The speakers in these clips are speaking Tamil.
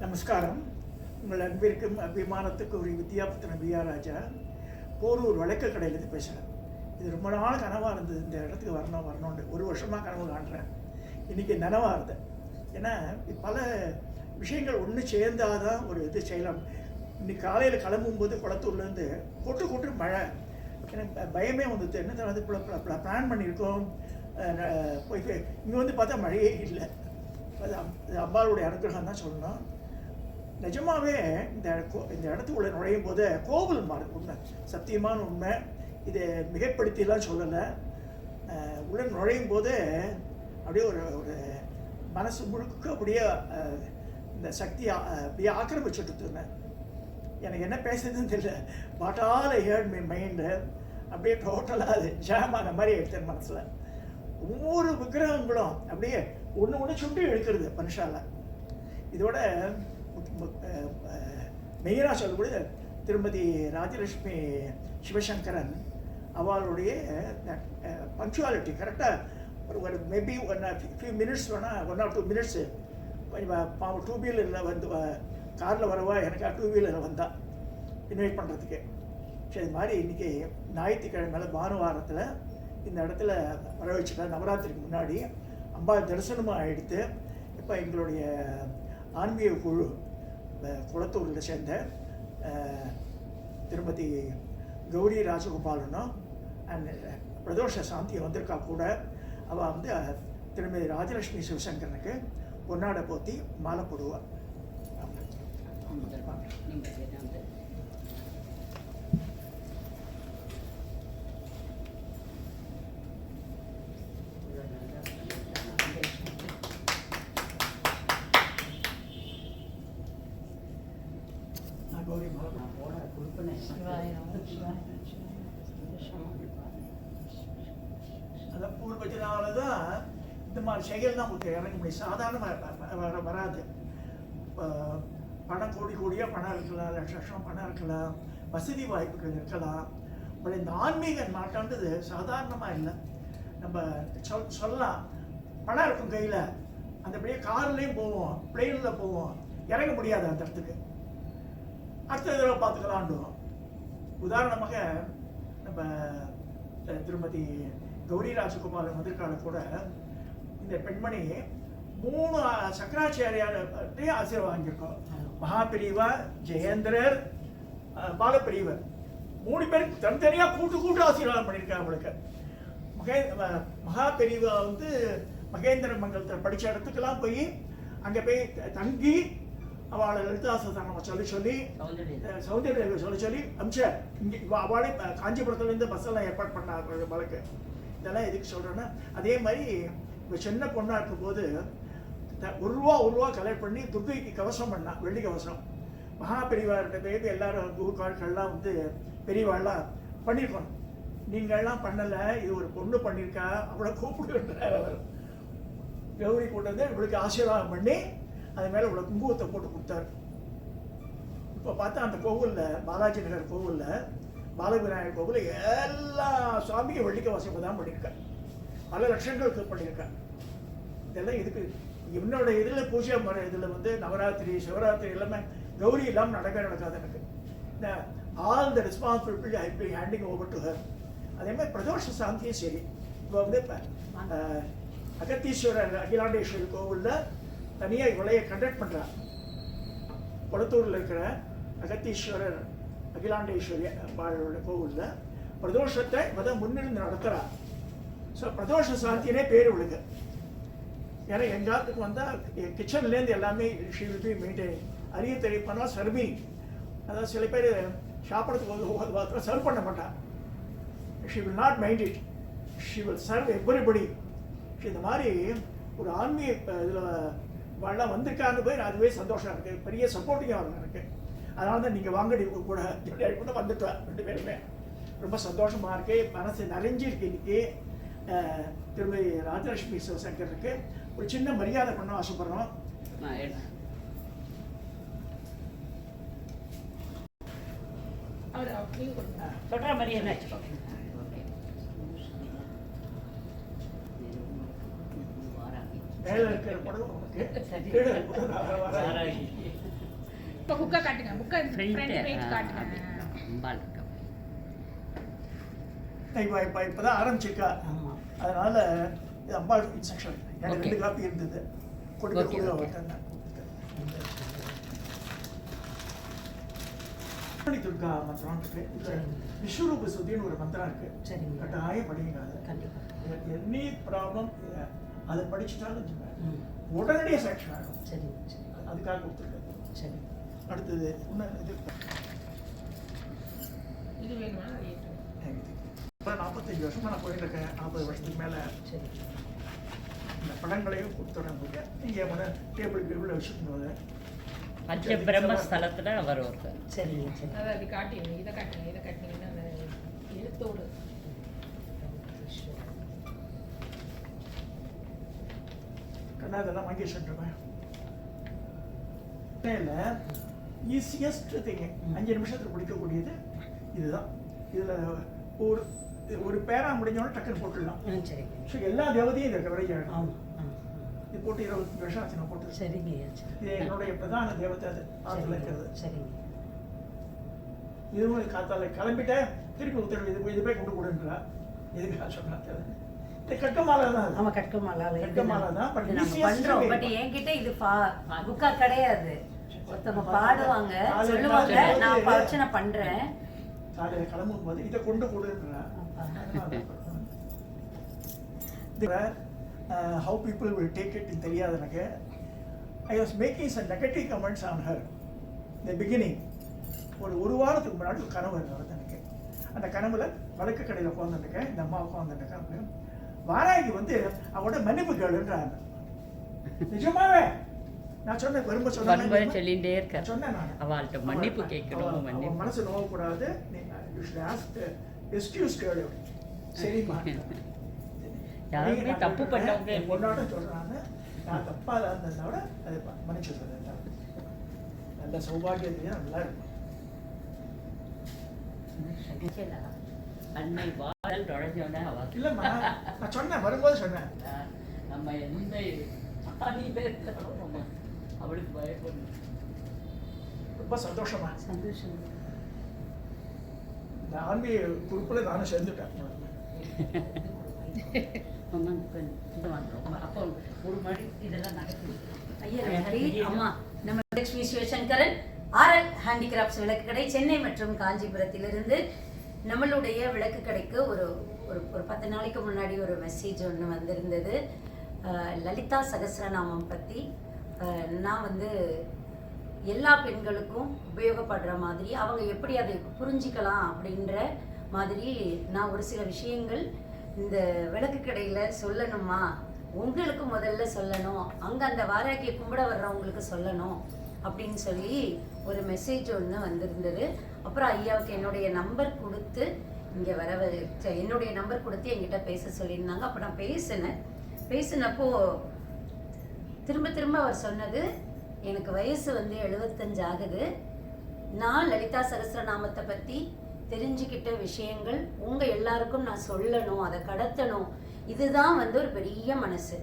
நமஸ்காரம். உங்கள் அன்பிற்கும் அபிமானத்துக்கு ஒரு வித்யாபுத்திரன் பிஆர் ராஜா, போரூர் வழக்கு கடையிலேருந்து பேசுகிறேன். இது ரொம்ப நாள் கனவாக இருந்தது, இந்த இடத்துக்கு வரணும்னு. ஒரு வருஷமாக கனவு காண்றேன். இன்றைக்கி நனவாக இருந்தேன். ஏன்னா பல விஷயங்கள் ஒன்று சேர்ந்தாதான் ஒரு இது செய்யலாம். இன்றைக்கி காலையில் கிளம்பும்போது குளத்தூர்லேருந்து கொட்டு மழை. எனக்கு பயமே வந்துட்டு, என்ன வந்து பிளான் பண்ணியிருக்கோம் போயிட்டு இங்கே வந்து பார்த்தா மழையே இல்லை. அது அம்பாளுடைய அனுகிரகம் தான் சொல்லணும். நிஜமாகவே இந்த இடத்துக்குள்ளே நுழையும் போது கோவில் மாறுது. உண்மை, சத்தியமான உண்மை. இதை மிகைப்படுத்திலாம் சொல்லலை. உள்ள நுழையும் போது அப்படியே ஒரு மனசு முழுக்க அப்படியே இந்த சக்தி அப்படியே ஆக்கிரமிச்சுட்டு இருந்தேன். எனக்கு என்ன பேசுறதுன்னு தெரியல. பாட்டால் ஹேர்ட் மை மைண்டு அப்படியே டோட்டலாக அது ஜாமான மாதிரி எடுத்தேன் மனசில். ஒவ்வொரு விக்கிரகங்களும் அப்படியே ஒன்று சுட்டி எடுக்கிறது மனுஷால. இதோட மெயினாக சொல்லக்கூடிய திருமதி ராஜலட்சுமி சிவசங்கரன் அவளுடைய பங்க்சுவாலிட்டி கரெக்டாக ஒரு மேபி ஃபியூ மினிட்ஸ் வேணால் 1 or 2 மினிட்ஸு கொஞ்சம் 2 வீலரில் வந்து காரில் வரவா எனக்கா 2 வீலரில் வந்தா இன்வைட் பண்ணுறதுக்கு. சரி, இது மாதிரி இன்றைக்கி ஞாயிற்றுக்கிழமை பானுவாரத்தில் இந்த இடத்துல வர வச்சுட்டா. நவராத்திரிக்கு முன்னாடி அம்பாள் தரிசனமாக ஆகிடுத்து. இப்போ எங்களுடைய ஆன்மீக குழு குளத்தூரில் சேர்ந்த திருமதி கௌரி ராஜகோபாலனும் அண்ட் பிரதோஷ சாந்தி வந்திருக்கா கூட. அவள் வந்து திருமதி ராஜலட்சுமி சிவசங்கரனுக்கு பொன்னாடை போத்தி மாலை போடுவாள். அதான் பூர்வத்தினால தான் இந்த மாதிரி செயல் தான் உங்களுக்கு இறங்க முடியும். சாதாரணமாக வராது. பணம் கோடியாக பணம் இருக்கலாம், லட்சம் பணம் இருக்கலாம், வசதி வாய்ப்புகள் இருக்கலாம். பட் இந்த ஆன்மீக நாட்டான்றது சாதாரணமாக இல்லை. நம்ம சொல்லலாம், பணம் இருக்கும் கையில், அந்தபடியே கார்லேயும் போவோம், பிளெயினில் போவோம், இறங்க முடியாது அந்த இடத்துக்கு. அடுத்த தடவை பார்த்துக்கலான்டுவோம். உதாரணமாக நம்ம திருமதி கௌரி ராஜகோபாலன் வந்திருக்கால கூட. இந்த பெண்மணி 3 சக்கராச்சாரியார்கிட்டே ஆசீர்வாதம் வாங்கியிருக்கோம். மகாபிரிவா, ஜெயேந்திரர், பாலப்பிரிவர் 3 பேருக்கு தனித்தனியாக கூட்டு ஆசீர்வாதம் பண்ணியிருக்காங்க. அவங்களுக்கு மகாபிரிவா வந்து மகேந்திர மங்கலத்தில் படித்த இடத்துக்கெல்லாம் போய் அங்கே போய் தங்கி அவளை லலிதாசனம் சொல்லி சௌந்தர்ய சொல்லி அமிச்ச இங்கே அவளே காஞ்சிபுரத்துலேருந்து பஸ்ஸெல்லாம் ஏற்பாடு பண்ண வழக்கு. இதெல்லாம் எதுக்கு சொல்கிறேன்னா, அதே மாதிரி இப்போ சின்ன பொண்ணாக இருக்கும்போது ஒரு ரூபா கலெக்ட் பண்ணி துர்கைக்கு கவசம் பண்ணான், வெள்ளி கவசம். மகாபெரிவார்கிட்ட பேபி எல்லாரும் குருக்காட்கள்லாம் வந்து பெரியவாள்லாம் பண்ணியிருக்கோம். நீங்கள்லாம் பண்ணலை, இது ஒரு பொண்ணு பண்ணியிருக்கா, அவளை கூப்பிடுன்றார் அவர். கௌரி கொண்டு வந்து இவளுக்கு ஆசீர்வாதம் பண்ணி அது மேலே இவ்வளோ குங்குமத்தை போட்டு கொடுத்தாரு. இப்போ பார்த்தா அந்த கோவிலில், பாலாஜி நகர் கோவிலில், பாலவிநாயகர் கோவிலில் எல்லா சுவாமிக்கும் வெள்ளிக்க வசதி தான் பண்ணியிருக்கேன். பல லட்சங்களுக்கு பண்ணியிருக்கேன். இதெல்லாம் இதுக்கு என்னோட இதில் பூஜை முறை இதில் வந்து நவராத்திரி, சிவராத்திரி எல்லாமே கௌரி இல்லாமல் நடக்காது எனக்கு. All the responsibility I be handing over to her. அதே மாதிரி பிரதோஷ சாந்தியும் சரி. இப்போ வந்து அகத்தீஸ்வரர் அகிலாண்டேஸ்வரி கோவிலில் தனியாக இவளையை கண்டக்ட் பண்ணுறான். குளத்தூரில் இருக்கிற அகத்தீஸ்வரர் அகிலாண்டேஸ்வரி அம்பாளோட கோவிலில் பிரதோஷத்தை முன்னிருந்து நடத்துகிறார். ஸோ பிரதோஷ சாந்தினே பேர் விழுது. ஏன்னா எங்காத்துக்கு வந்தால் கிச்சன்லேருந்து எல்லாமே ஷீ வில் பி மெயின்டைனிங். அரிய தெரியப்போனால் சர்வி, அதாவது சில பேர் சாப்பிட்றதுக்கு சர்வ் பண்ண மாட்டான். She will not mind it, she will serve everybody. இந்த மாதிரி ஒரு ஆன்மீக இதில் வாழலாம் வந்திருக்கான்னு போய் அதுவே சந்தோஷம் இருக்குது, பெரிய சப்போர்ட்டிங்காக இருக்கும் எனக்கு. அதனால தான் நீங்கள் வாங்கடி கூட கூட வந்துட்டேன். 2 பேருமே ரொம்ப சந்தோஷமாக இருக்கு, மனசு நிறைஞ்சிருக்கு. இன்னைக்கு திருமதி ராஜலட்சுமி சிவசங்கருக்கு ஒரு சின்ன மரியாதை பண்ண ஆசைப்படுறோம். சொல்கிற மாதிரி என்ன மேலே இருக்கிற படம் கீழே இப்போ புக்கை காட்டுங்க, புக்கை ஃப்ரண்ட் பேஜ் காட்டுங்க. அம்பாள் இருக்கா இப்போதான் ஆரம்பிச்சிருக்கா, அதனால இது அம்பாள் செக்ஷன். எனக்கு 2 காப்பி இருந்தது, கொடுக்க துர்கா மந்திரம் இருக்கு. விஸ்வரூப சுத்தின்னு ஒரு மந்திரம் இருக்கு, கட்டாயம் படிங்க. எனி ப்ராப்ளம் அதை படிச்சுட்டாலும் உடனடியாக செலக்ஷன் ஆகும். சரி, அதுக்காக கொடுத்துருக்கேன். சரி, அடுத்தது இது வேணுமா? 45 வருஷமா நான் போயிட்டு இருக்கேன். 40 வருஷத்துக்கு மேலே இந்த படங்களையும் கொடுத்துட்றேன். நீங்கள் டேபிள் வச்சுக்கணும். பஞ்ச பிரம்மஸ்தலத்தில் அவர் ஒருத்தர். சரிங்க, சரி. அதாவது காட்டிங்க, இதை காட்டுங்க, இதை காட்டினீங்கன்னா அந்த எழுத்தோடு அதெல்லாம் வாங்கி சொல்லிட்டுருவேன். ஈஸியஸ்ட் திங் 5 நிமிஷத்தில் பிடிக்கக்கூடியது இதுதான். இதில் ஒரு பேரா முடிஞ்சோடனே டக்குன்னு போட்டுடலாம். சரி, ஸோ எல்லா தேவதையும் இதை கவரேஜ் ஆகிடும். இது போட்டு 25 வருஷம் ஆச்சு நான் போட்டு. சரிங்க, இது என்னுடைய பிரதான தேவதை, அது ஆற்றுல இருக்கிறது. சரிங்க, இதுவும் காத்தால கிளம்பிட்டேன், திருப்பி உத்தரவு இது போய் கொண்டு கொடுன்றா. இதுக்காக சொன்னாங்க கட்டுமாலை தான். ஆமா, கட்டுமாலை தான் பண்றோம். பட் என்கிட்ட இது புக்கா கிடையாது. ஒருத்தவங்க பாடுவாங்க, சொல்லுவாங்க, நான் பிரச்சனை பண்றேன். காலையில கிளம்பும் போது இதை கொண்டு கொடுன்றா. How people will take it தெரியாது எனக்கு. I was making some negative comments on her in the beginning. ஒரு வாரத்துக்கு முன்னாடி ஒரு கனவு இருந்தது எனக்கு. அந்த கனவுல வழக்கு கடையில் உட்காந்துருக்கேன், இந்த அம்மா உட்காந்துருக்கேன். வாராகி அவட மன்னிப்பு கேளுன்றாங்க. நிஜமாவே நான் சொன்னேன், வரும்ப சொல்லிட்டே இருக்கேன். சொன்னேன் நான் அவள்கிட்ட மன்னிப்பு கேட்கணும், மன்னிப்பு மனசு நோவக்கூடாது, எக்ஸ்கியூஸ் கேளு. சரிம்மா, யாருமே தப்பு பண்ணவங்க பொண்ணாட்டம் சொல்றாங்க, நான் தப்பா இருந்ததோட அதை மன்னிச்சு சொல்றேன். நல்ல சௌபாகியத்தையும் நல்லா இருக்கும். அன்னை வாழல் நுழைஞ்சோடனே இல்லம்மா, நான் சொன்னேன், வரும்போது சொன்னேன், நம்ம எந்த அவளுக்கு பயப்படணும். ரொம்ப சந்தோஷமா இந்த ஆன்மீக குரூப்ல நானும் சேர்ந்துட்டேன். அப்போ ஒரு மணி இதெல்லாம் நடக்குது. அம்மா நம்ம லட்சுமி சிவசங்கரன் ஆர்எல் ஹேண்டிகிராஃப்ட்ஸ் விளக்கு கடை, சென்னை மற்றும் காஞ்சிபுரத்திலிருந்து நம்மளுடைய விளக்கு கடைக்கு ஒரு 10 நாளைக்கு முன்னாடி ஒரு மெசேஜ் ஒன்று வந்திருந்தது. லலிதா சகஸ்ரநாமம் பற்றி நான் எல்லா பெண்களுக்கும் உபயோகப்படுற மாதிரி, அவங்க எப்படி அதை புரிஞ்சிக்கலாம் அப்படின்ற மாதிரி நான் ஒரு சில விஷயங்கள் இந்த விளக்கு கடையில் சொல்லணுமா, உங்களுக்கு முதல்ல சொல்லணும், அங்கே அந்த வாராகியை கும்பிட வர்றவங்களுக்கு சொல்லணும் அப்படின்னு சொல்லி ஒரு மெசேஜ் ஒன்று வந்திருந்தது. அப்புறம் ஐயாவுக்கு என்னுடைய நம்பர் கொடுத்து இங்கே என்னுடைய நம்பர் கொடுத்து என்கிட்ட பேச சொல்லியிருந்தாங்க. அப்போ நான் பேசினப்போ திரும்ப அவர் சொன்னது, எனக்கு வயசு 75 ஆகுது, நான் லலிதா சகஸ்ரநாமத்தை பற்றி தெரிஞ்சுக்கிட்ட விஷயங்கள் உங்கள் எல்லாருக்கும் நான் சொல்லணும், அதை கடத்தணும். இதுதான் ஒரு பெரிய மனசு.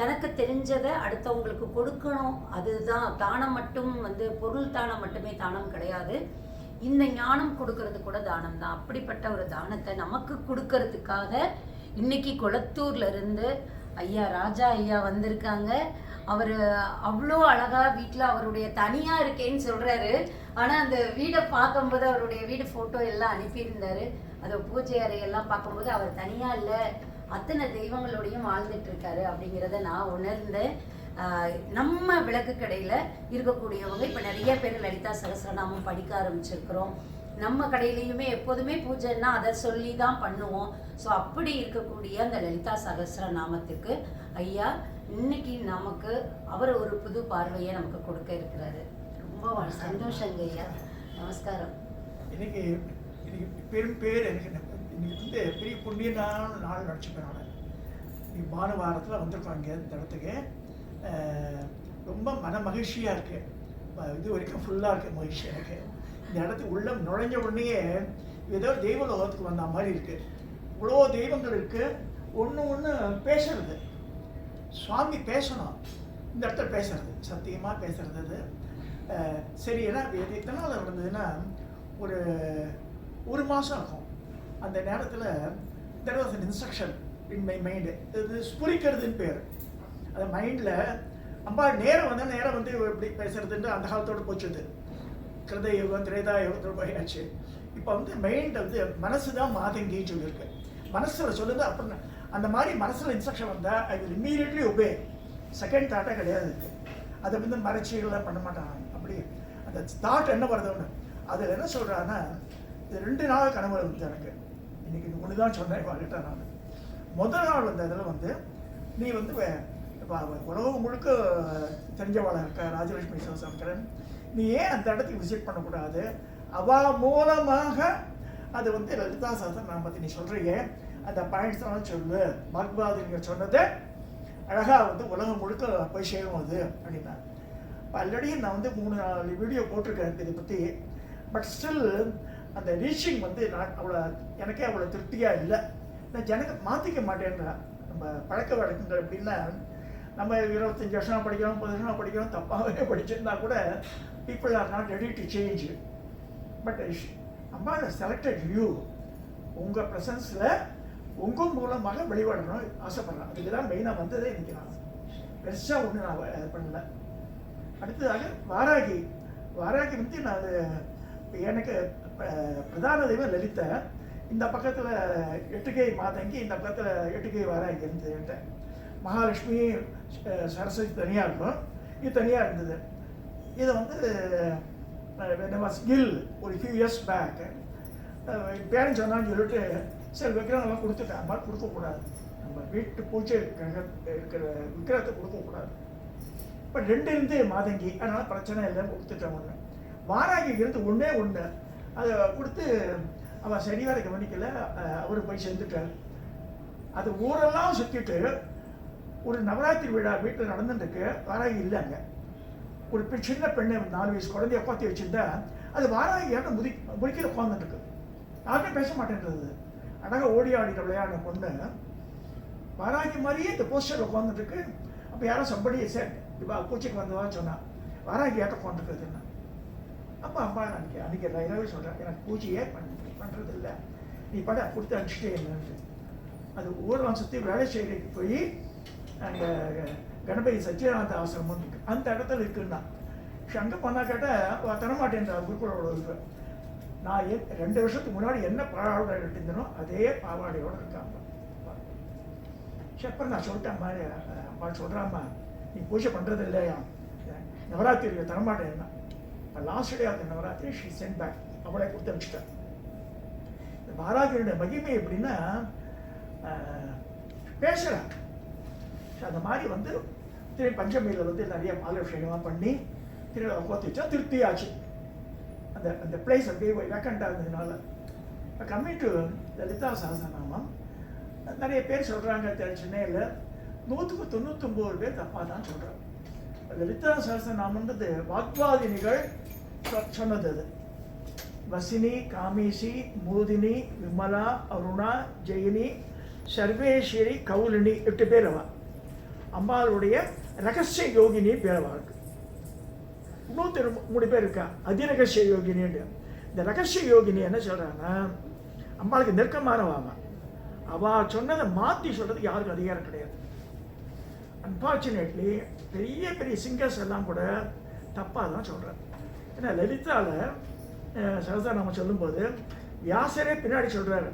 தனக்கு தெரிஞ்சதை அடுத்தவங்களுக்கு கொடுக்கணும். அதுதான் தானம். மட்டும் பொருள் தானம் மட்டுமே தானம் கிடையாது, இந்த ஞானம் கொடுக்கறது கூட தானம் தான். அப்படிப்பட்ட ஒரு தானத்தை நமக்கு கொடுக்கறதுக்காக இன்னைக்கு கொளத்தூர்ல இருந்து ராஜா ஐயா வந்திருக்காங்க. அவர் அவ்வளோ அழகா வீட்டில் அவருடைய தனியா இருக்கேன்னு சொல்றாரு. ஆனா அந்த வீடை பார்க்கும்போது, அவருடைய வீடு போட்டோ எல்லாம் அனுப்பியிருந்தாரு. அதை பூஜை அறையெல்லாம் பார்க்கும்போது அவர் தனியா இல்லை, அத்தனை தெய்வங்களோடையும் வாழ்ந்துட்டு இருக்காரு அப்படிங்கிறத நான் உணர்ந்தேன். நம்ம விளக்கு கடையில இருக்கக்கூடியவங்க இப்ப நிறைய பேர் லலிதா சகஸ்ரநாமம் படிக்க ஆரம்பிச்சிருக்கிறோம். நம்ம கடையிலையுமே எப்போதுமே பூஜைன்னா அதை சொல்லி தான் பண்ணுவோம். ஸோ அப்படி இருக்கக்கூடிய அந்த லலிதா சகஸ்ரநாமத்துக்கு ஐயா இன்னைக்கு நமக்கு அவர் ஒரு புது பார்வையை நமக்கு கொடுக்க இருக்கிறாரு. ரொம்ப சந்தோஷங்க ஐயா. நமஸ்காரம். எனக்கு பெரும் பேர் எனக்கு இன்னைக்கு பெரிய புண்ணியனான நாள் நினச்சிப்பேன். நான் பானுவாரத்தில் வந்திருக்கோம் இங்கே இந்த இடத்துக்கு. ரொம்ப மன மகிழ்ச்சியாக இருக்குது. இது வரைக்கும் ஃபுல்லாக இருக்குது மகிழ்ச்சி எனக்கு. இந்த இடத்துக்கு உள்ள நுழைஞ்ச உடனே ஏதோ தெய்வலோகத்துக்கு வந்த மாதிரி இருக்குது. இவ்வளோ தெய்வங்கள் இருக்குது. ஒன்று பேசுறது, சுவாமி பேசணும், இந்த இடத்துல பேசுறது, சத்தியமாக பேசுறது. சரி ஏன்னா இது எத்தனால நடந்ததுன்னா ஒரு மாதம் ஆகும். அந்த நேரத்தில் there was an instruction in my mind. இது ஸ்புரிக்கிறதுன்னு பேர். அந்த மைண்டில் அம்பா நேரம் வந்தால் நேரம் வந்து எப்படி பேசுறதுன்னு அந்த காலத்தோடு போச்சுது. கிருத யுகம் திரேதா யுகத்தோடு போயாச்சு. இப்போ வந்து மைண்ட் வந்து மனசு தான் மாதங்கின்னு சொல்லியிருக்கு. மனசில் சொல்லுது. அப்புறம் அந்த மாதிரி மனசில் இன்ஸ்ட்ரக்ஷன் வந்தால் I will immediately obey. Second தாட்டாக கிடையாது இருக்குது. அதை வந்து மறைச்சிகள்லாம் பண்ண மாட்டாங்க. அப்படி அந்த தாட் என்ன வருதுன்னு அதில் என்ன சொல்கிறான்னா, இது 2 நாள் கனவு வந்து எனக்கு இன்னைக்கு இது ஒன்று தான் சொன்னேன். வாழ்கிட்டேன் நான். முதல் நாள் வந்து அதில் வந்து நீ வந்து உலகம் முழுக்க தெரிஞ்சவாளாக இருக்க ராஜலட்சுமி சிவசங்கரன், நீ ஏன் அந்த இடத்துக்கு விசிட் பண்ணக்கூடாது? அவள் மூலமாக அது வந்து லலிதா சஹஸ்ரநாமத்தை நீ சொல்கிறீங்க, அந்த பாயிண்ட்ஸ் எல்லாம் சொல்லு. பகவான் நீங்கள் சொன்னதை அழகாக வந்து உலகம் முழுக்க போய் சேரும் அது அப்படின்னா. இப்போ ஆல்ரெடி நான் வந்து 3-4 வீடியோ போட்டிருக்கேன் இதை பற்றி. பட் ஸ்டில் அந்த ரீச்சிங் வந்து நான் எனக்கே அவ்வளோ திருப்தியாக இல்லை. நான் ஜனங்க மாற்றிக்க மாட்டேன்றா. நம்ம பழக்க வழக்கங்கள் எப்படின்னா, நம்ம 25 வருஷம் படிக்கிறோம், 30 வருஷம் படிக்கிறோம், தப்பாகவே படிச்சிருந்தா கூட people are not ready to change. But அம்மா செலக்டட் யூ. உங்கள் ப்ரெசன்ஸில் உங்கள் மூலமாக வெளிவடணும் ஆசைப்பட்றேன். அதுக்கு தான் மெயினாக வந்ததே இன்றைக்கி. நான் பெருசாக ஒன்று நான் பண்ணல. அடுத்ததாக வாராகி வந்து நான் எனக்கு பிரதான தெய்வம் லலிதா. இந்த பக்கத்தில் 8கை மாதங்கி, இந்த பக்கத்தில் 8கை வாராகி இருந்தது. மகாலட்சுமி சரஸ்வதி தனியாக இருக்கும், இது தனியாக இருந்தது. இதை வந்து ஸ்கில் ஒரு ஃபியூ இயர்ஸ் பேக் பேரண்ட்ஸ் சொன்னான்னு சொல்லிட்டு சரி விக்கிரகம்லாம் கொடுத்துட்டேன். அது மாதிரி கொடுக்கக்கூடாது. நம்ம வீட்டு பூஜை இருக்கிற விக்கிரகத்தை கொடுக்கக்கூடாது. இப்போ 2 இருந்து மாதங்கி, அதனால் பிரச்சனை இல்லைன்னு கொடுத்துட்டேன். ஒன்று வாராகி இருந்து ஒன்று அதை கொடுத்து அவன் சரியாக கவனிக்கல. அவர் போய் சேர்ந்துட்டார். அது ஊரெல்லாம் சுற்றிட்டு ஒரு நவராத்திரி விழா வீட்டில் நடந்துட்டுருக்கு. வாராகி இல்லை. அங்கே ஒரு சின்ன பெண்ணை 4 வயசு குழந்தைய உட்காந்து வச்சுருந்தா அது வாராகியாட்ட முடிக்கிற உட்காந்துட்டுருக்கு. யாருமே பேச மாட்டேன்றது. அழகாக ஓடி ஆடிட்ட விளையாடின பொண்ணு வாராகி மாதிரியே இந்த போஸ்டரில் உட்காந்துட்டுருக்கு. அப்போ யாரோ சம்படி சார் இப்போ பூச்சிக்கு வந்தவான்னு சொன்னான். வாராகி ஏட்ட உட்காந்துருக்குதுன்னா அப்போ அம்மா அன்றைக்கி இரவே சொல்கிறேன், எனக்கு பூஜையே பண்ணுறது இல்லை, நீ பட கொடுத்து அனுப்பிச்சிட்டே இல்லைன்ட்டு. அது ஊரெலாம் சுற்றி வேலை செய்கிறதுக்கு போய் அங்கே கணபதி சச்சிதானந்த ஆசிரமம் இருக்குது, அந்த இடத்துல இருக்குன்னா. அங்கே பண்ணால் கேட்டால் தரமாட்டேன்ற குருக்குளோட இருக்கு. நான் 2 வருஷத்துக்கு முன்னாடி என்ன பாவாடை கட்டியிருந்தனோ அதே பாவாடையோடு இருக்காங்க. அப்புறம் நான் சொல்லிட்டேன் மாதிரி அம்மா சொல்கிறாம்மா, நீ பூஜை பண்ணுறது இல்லையா, நவராத்திரி தரமாட்டேன்னா. Last day of Navaratri she sent back. அவளை கொடுத்து அனுப்பிச்சிட்டேன். இந்த வாராகியோட மகிமை எப்படின்னா பேசுகிறேன். அந்த மாதிரி வந்து திரு பஞ்சமியில் வந்து நிறைய மாலபிஷேகம்லாம் பண்ணி திரு உட்காந்து வச்சா திருப்தி ஆச்சு. அந்த பிளேஸ் அப்படியே வேக்கண்டாக இருந்ததுனால. இப்போ கம்மிங் டு லலிதா சஹஸ்ரநாமம், நிறைய பேர் சொல்கிறாங்க சென்னையில் 199 பேர் தப்பாக தான் சொல்கிறாங்க. லலிதா சஹஸ்ரநாமன்றது வாக்வாதினிகள் சொன்னது. அது வசினி, காமேசி, மோதினி, விமலா, அருணா, ஜெயினி, சர்வேஸ்வரி, கௌலினி 8 பேர் அவ. அம்பாளுடைய ரகசிய யோகினி பேர் அவளுக்கு. 103 பேர் இருக்கா அதிரகசிய யோகினின்னு. இந்த ரகசிய யோகினி என்ன சொல்கிறாங்கன்னா, அம்பாளுக்கு நெருக்கமானவாங்க. அவள் சொன்னதை மாற்றி சொல்கிறதுக்கு யாருக்கும் அதிகாரம் கிடையாது. அன்ஃபார்ச்சுனேட்லி பெரிய பெரிய சிங்கர்ஸ் எல்லாம் கூட தப்பாக தான் சொல்கிறார். ஏன்னா லலிதாவில் சஹஸ்ரநாமம் சொல்லும்போது வியாசரே பின்னாடி சொல்கிறாரு.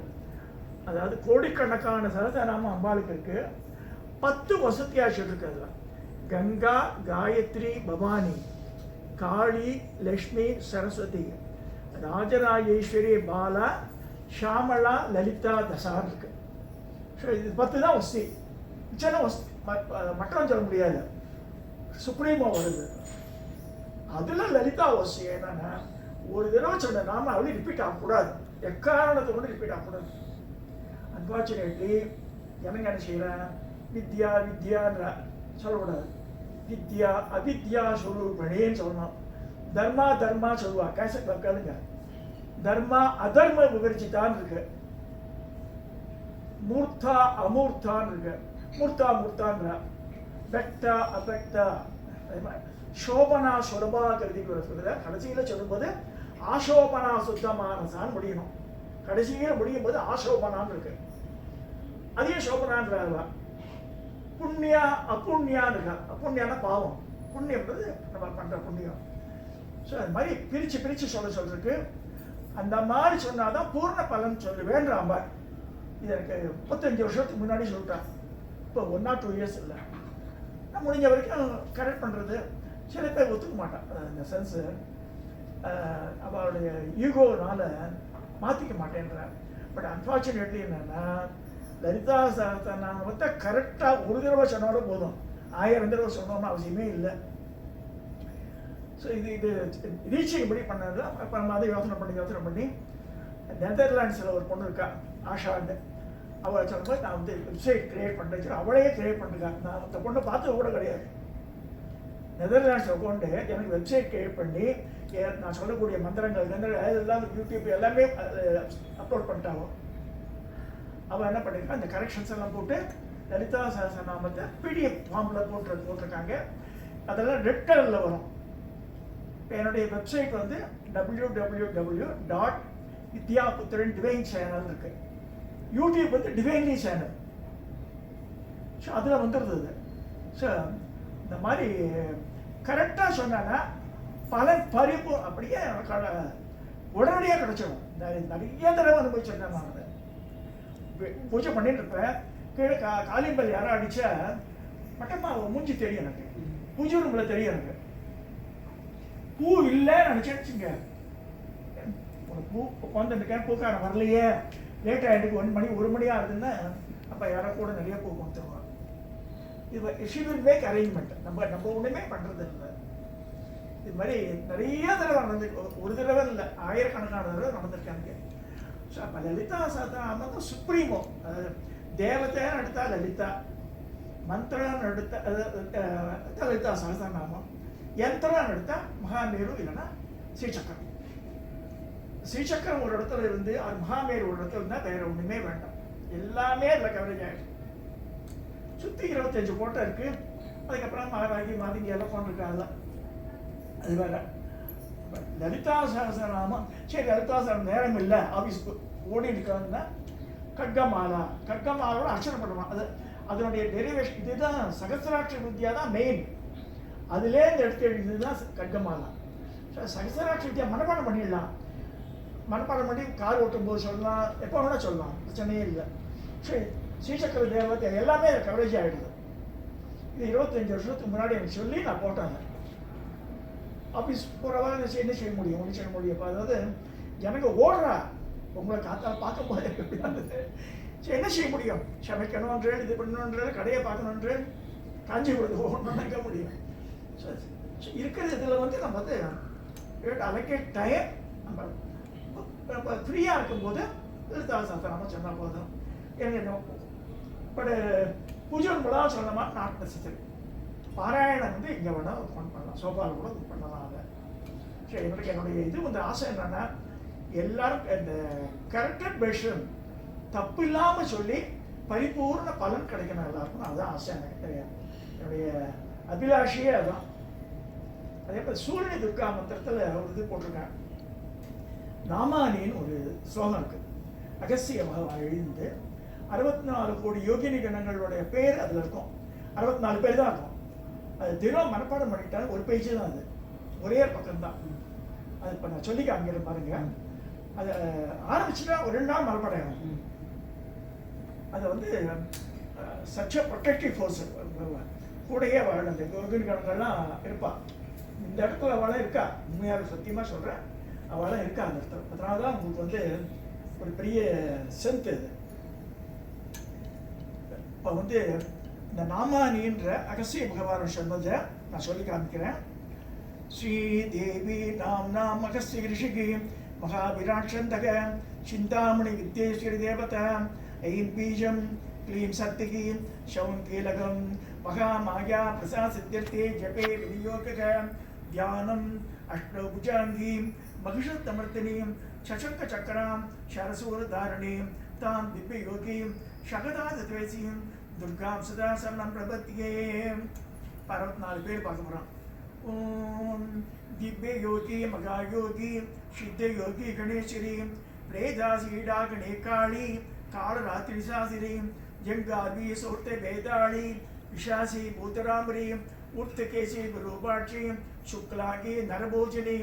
அதாவது கோடிக்கணக்கான சஹஸ்ரநாமம் அம்பாளுக்கு இருக்குது. 10 வசதியாக சொல்லிருக்கு. அதில் கங்கா, காயத்ரி, பவானி, காளி, லக்ஷ்மி, சரஸ்வதி, ராஜராஜேஸ்வரி, பாலா, ஷாமலா, லலிதா, தசார் இருக்கு. ஸோ இது 10 தான் வசதி. சில வசதி மட்டும் சொல்ல முடியாது. சுப்ரீமா வருது. அதில் லலிதா வசதி என்னன்னா, ஒரு தடவை சொன்ன நாம அவளே ரிப்பீட் ஆகக்கூடாது. எக்காரணத்தை கொண்டு ரிப்பீட் ஆகக்கூடாது. அன்ஃபார்ச்சுனேட்லி எனக்கு என்ன செய்கிறேன், வித்யா வித்யான்ற சொல்லக்கூடாது. வித்யா அவித்யா சொல்லுவேன்னு சொல்லணும். தர்மா தர்மா சொல்லுவா. கேசட் கேளுங்க. தர்மா அதர்ம விவரிச்சுதான் இருக்கு. மூர்த்தா அமூர்த்தான் இருக்கு. மூர்த்தா மூர்த்தான்ற வெக்டா அபெக்டா சோபனா சுலபா கருதிக்கு சொல்லுது. கடைசியில் சொல்லும்போது ஆசோபனா சுத்தமானசான்னு முடியணும். கடைசியில் முடியும் போது ஆசோபனான்னு இருக்கு. அதையும் சோபனான்றா. புண்ணியா அப்புண்ணியான்னு இருக்கா. அப்புண்ணியான பாவம், புண்ணியம்ன்றது நம்ம பண்ற புண்ணியம். ஸோ அது மாதிரி பிரித்து சொல்றதுக்கு அந்த மாதிரி சொன்னாதான் பூர்ண பலன் சொல்லுவேன்றாம்ப. இது எனக்கு 35 வருஷத்துக்கு முன்னாடி சொல்லிட்டான். இப்போ 1 or 2 years இல்லை. நான் முடிஞ்ச வரைக்கும் கரெக்ட் பண்ணுறது. சில பேர் ஒத்துக்க மாட்டான். இந்த சென்ஸு அவளுடைய ஈகோனால மாற்றிக்க மாட்டேன்றார். பட் அன்ஃபார்ச்சுனேட்லி என்னென்னா லலிதா சஹஸ்ரநாமத்தை கரெக்டாக ஒரு தடவை சொன்னாலும் போதும், 1000 தடவை சொன்னோம்னு அவசியமே இல்லை. ஸோ இது ரீச்சிங் படி பண்ணது. அப்போ நம்ம அதை யோசனை பண்ணி நெதர்லாண்ட்ஸில் ஒரு பொண்ணு இருக்கா, ஆஷான்னு. அவளை சொல்லும்போது நான் வந்து வெப்சைட் கிரியேட் பண்ணுறேன். அவளையே கிரியேட் பண்ணிருக்கா. நான் அந்த பொண்ணை பார்த்தது கூட கிடையாது. நெதர்லாண்ட்ஸ் அக்கௌண்ட்டு எனக்கு வெப்சைட் கிரியேட் பண்ணி நான் சொல்லக்கூடிய மந்திரங்கள் எல்லாம் யூடியூப் எல்லாமே அப்லோட் பண்ணிட்டாலும் அவள் என்ன பண்ணியிருக்கா, அந்த கரெக்ஷன்ஸ் எல்லாம் போட்டு லலிதா சஹஸ்ரநாமத்தை பிடிஎஃப் ஃபார்மில் போட்டிருக்காங்க. அதெல்லாம் ரெட் கலரில் வரும். இப்போ என்னுடைய வெப்சைட் வந்து www.vidyaputhran டிவைன் சேனல் இருக்கு. யூடியூப் வந்து டிவைன்லி சேனல். ஸோ அதில் வந்துடுது. ஸோ இந்த மாதிரி கரெக்டாக சொன்னாங்கன்னா பலன் பறிப்பு அப்படியே உடனடியாக கிடைச்சிடும். நிறைய தடவை அனுபவிச்சிருக்கேன் நான். அதை பூஜை பண்ணிட்டு இருப்பேன். கீழே காலிம்பல் யாரும் அடித்தா மட்டமா மூஞ்சி தெரியும் எனக்கு, பூஜை ரூமில் தெரியும் எனக்கு. பூ இல்லைன்னு நினச்சிடுச்சுங்க. ஒரு பூ உட்காந்துருக்கேன், பூக்காரன் வரலையே, லேட் ஆகிட்டு 1 மணி ஆகுதுன்னா அப்போ யாரோ கூட நிறைய பூ கொடுத்துருவாங்க. இது ஷீவில் மேக் அரேஞ்ச்மெண்ட். நம்ம ஒன்றுமே பண்ணுறது இல்லை. இது மாதிரி நிறைய தடவை நடந்திருக்கு. ஒரு தடவை இல்லை, ஆயிரக்கணக்கான தடவை நடந்திருக்காங்க. ஸோ அப்போ லலிதா சஹஸ்ரநாமம் தான் சுப்ரீமோ. தேவத்தைன்னு எடுத்தா லலிதா, மந்திரன்னு எடுத்தா லலிதா சஹஸ்ரநாமம், யந்திரன்னு எடுத்தா மகாமேரு இல்லைன்னா ஸ்ரீசக்கரம். ஸ்ரீசக்கரம் ஒரு இடத்துல இருந்து அது மகாமேரு ஒரு இடத்துல இருந்தால் வேற ஒன்றுமே வேண்டாம். எல்லாமே அதில் கவரேஜ் ஆகிடும். சுற்றி 25 கோட்டை இருக்கு. அதுக்கப்புறம் மகாராஜி மாதிங்கி எல்லாம் கொண்டிருக்காங்க. அது வேற. லலிதா சஹஸ்ரநாமம் சரி, லலிதா சஹஸ்ரநாமம் நேரம் இல்லை, ஆஃபீஸ்க்கு ஓடி இருக்காங்கன்னா கட்கமாலோட அர்ச்சனை பண்ணுவான். அதனுடைய டெரிவேஷன் இதுதான். சகசிராட்சர வித்யா தான் மெயின். அதுலேருந்து எடுத்து எழுதிதான் கட்கமாலா. சகசிராட்சர வித்யா மனப்பாடம் பண்ணிடலாம். மனப்பாடம் பண்ணி கார் ஓட்டும் போது சொல்லலாம், எப்போ வேணா சொல்லலாம், பிரச்சனையே இல்லை. சரி, ஸ்ரீசக்கர தேவத்தை எல்லாமே கவரேஜ் ஆகிடுது. இது 25 வருஷத்துக்கு முன்னாடி எனக்கு சொல்லி நான் போட்டேன். ஆஃபீஸ் போகிறவா என்ன செய்ய முடியும், ஒன்றும் செய்ய முடியும். அதாவது எனக்கு ஓடுறா, உங்களை காத்தால் பார்க்க போது சரி என்ன செய்ய முடியும், சமைக்கணுன்ற இது பண்ணணுன்ற கடையை பார்க்கணுன்ற காஞ்சிபுரத்துக்கு ஓடணும்னு நினைக்க முடியும். இருக்கிற இதில் வந்து நம்ம வந்து அலோகேட் டைம் நம்ம ஃப்ரீயாக இருக்கும்போது லலிதா சஹஸ்ரநாமம் சொன்னால் போதும். எனக்கு பட் பூஜை மூலம் சொன்னமா நாட் நெசசரி. பாராயணம் வந்து இங்கே வேணால் பண்ணலாம், சோபாவில் கூட பண்ணலாம். அதை சரி, என்னுடைய இது வந்து ஆசை என்னன்னா எல்லாரும் இந்த கரெக்டட் பேஷன் தப்பு இல்லாமல் சொல்லி பரிபூர்ண பலன் கிடைக்கணும் எல்லாருக்கும். அதுதான் ஆசை எனக்கு தெரியாது. என்னுடைய அபிலாஷையே அதுதான். அதே மாதிரி சூரியனி துர்கா மந்திரத்தில் ஒரு இது போட்டிருக்கேன். நாமானின்னு ஒரு ஸ்லோகம் இருக்கு. அகஸ்திய பகவான் எழுந்து 64 கோடி யோகினி கணங்களுடைய பேர் அதில் இருக்கும். 64 பேர் தான் இருக்கும். அது தினம் மனப்பாடம் பண்ணிட்டாலும் ஒரு பேஜ் தான். அது ஒரே பக்கம்தான். அது இப்போ நான் சொல்லி காமிக்கிறேன் பாருங்க. அதை ஆரம்பிச்சுட்டா ஒரு 2 நாள் மனப்பாடம் ஆகும். அதை வந்து சச்ச ப்ரொடெக்டிவ் ஃபோர்ஸ் கூடயே வாழ அந்த யோகினி கணங்கள்லாம் இருப்பாள். இந்த இடத்துல அவளாம் இருக்கா, உண்மையாக சத்தியமாக சொல்கிறேன், அவளாம் இருக்கா அந்த இடத்துல. அதனால தான் உங்களுக்கு வந்து ஒரு பெரிய ஸ்ட்ரென்த் இது. இப்போ வந்து இந்த நாமானின்ற அகஸ்திய பகவான் சொன்னதை நான் சொல்லி காமிக்கிறேன். ஸ்ரீதேவி நாம் அகஸ்திய ரிஷிகி மகாவிராட்சந்தக சிந்தாமணி வித்யேஸ்வரி தேவதா ஐம் பீஜம் க்ளீம் சக்திகி சௌன் கீலகம் மகாமாயா பிரசாத் சித்தியர்த்தே ஜபே விநியோக தியானம் அஷ்டபுஜாங்கீம் மகிஷத்தமர்த்தினீம் சசங்க சக்கராம் சரசூரதாரணீம் தாம் திவ்ய யோகீம் ஷகதாதத்வேசீம் துர்காம் சதா சரணம் பிரபத்தியே. 64 பேர் பார்க்க போகிறோம். ஓம் திவ்ய யோகி மகாயோகி சித்த யோகி கணேஸ்வரி பிரேதாசீடா கணேகாளி காலராத்திரி சாசிரி ஜங்காதி சோர்த்த வேதாளி விஷாசி பூதராமரி உர்த்தகேசி விரூபாட்சி சுக்லாங்கி நரபோஜனி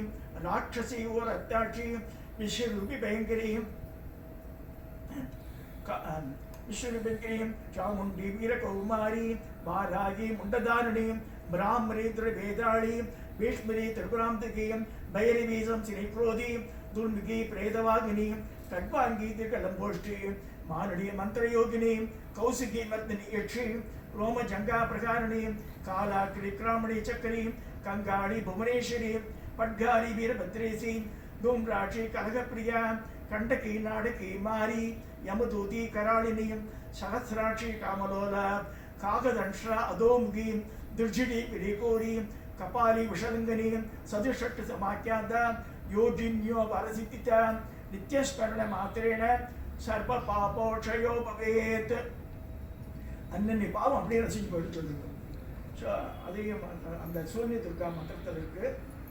ராட்சசி ஓர் அத்தாட்சி விஸ்வரூபி பயங்கரி विश्वरूपिणी चामुंडी वीरकौमारी वारागी मुंडधारिणी ब्राह्मणेन्द्र वेदाली भीष्मरी त्रिपुरांतकी भैरवी संसिनी क्रोधी दुर्मुखी प्रेतवागिनी खड्वांगी दीर्घलंबोष्ठी मानड़ी मंत्रयोगिनी कौशिकी मर्दिनी यक्षी रोमजंगा प्रकारिणी कालाग्नि क्रामणी चक्री कंगाड़ी भुवनेश्वरी पड्गारी वीरभद्रेशी धूम्राक्षी कलहप्रिया कंडकी नाडकी मारी यमदूती करालिनी सहस्राक्षी कामलोला कागदंश्रा अधोमुखी दुर्जिडी विरिकोरी कपाली विषलिंगनी सदुषट् समाख्याता योजिन्यो वरसितिता नित्यस्मरण मात्रेण सर्व पापोक्षयो भवेत् अन्य पावம் அப்படியே ரசிச்சு போயிட்டு சொல்லுங்க. ஸோ அதையும் அந்த சூன்ய துர்கா மந்திரத்தில் இருக்கு,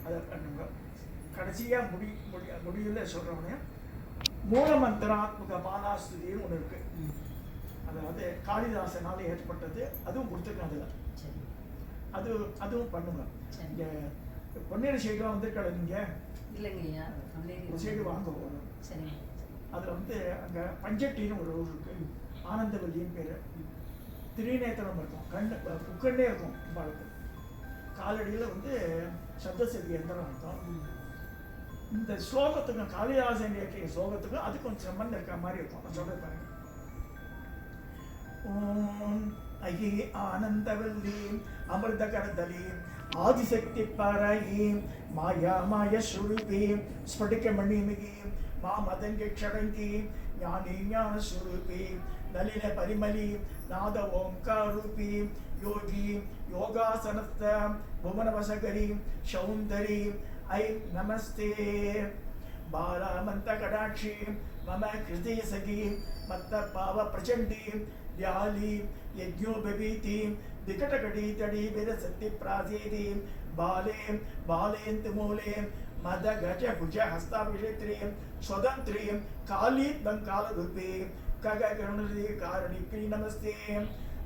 அதை பண்ணுங்க. கடைசியாக முடிவில் சொல்கிறவனே மூலமந்திராத்மக பாலாஸ்துதின்னு ஒன்று இருக்கு. அதாவது காளிதாசனால் ஏற்பட்டது, அதுவும் கொடுத்துருக்கேன். அதில் அதுவும் பண்ணுங்க. இங்கே பொன்னியர் சைடுலாம் வந்து நீங்க இல்லைங்கய்யா, ஒரு சைடு வாங்க போகணும். சரி. அதில் வந்து அங்கே பஞ்சட்டின்னு ஒரு ஊர் இருக்கு, ஆனந்தவல்லின்னு பேர். திரிநேத்திரம் இருக்கும், புக்கண்ணே இருக்கும் பாலத்து. காலடியில் வந்து சப்தசதி எந்திரம் இருக்கும். இந்த ஸ்லோகத்துக்கும் காளிதாசன் இயற்றிய ஸ்லோகத்துக்கும் அது கொஞ்சம் சம்பந்தம் இருக்கிற மாதிரி இருக்கும். நான் சொல்றது பாருங்க. ஓம் ஐ ஆனந்தவல்லி அமிர்த கடதலி ஆதிசக்தி பாராயி மாயா மாய ஸ்வரூபி ஸ்படிக மணிமிகி மா மதங்கி க்ஷடங்கி ஞானி ஞான ஸ்வரூபி நளின பரிமலி நாத ஓம்காரூபி யோகி யோகாசனஸ்த புவனவசகரி சௌந்தரி ऐ नमस्ते बालामन्तकटाक्षी मम कृते सखी मत्तपाव प्रचण्डी व्याली यज्ञोपवीति विकटकटीतडी विरसत्तिप्रासेति बाले बालेन्तमूले मदगज भुज हस्ताभिषेत्री स्वतन्त्री काली बङ्गालरूपी खगगणुली कारणिकी नमस्ते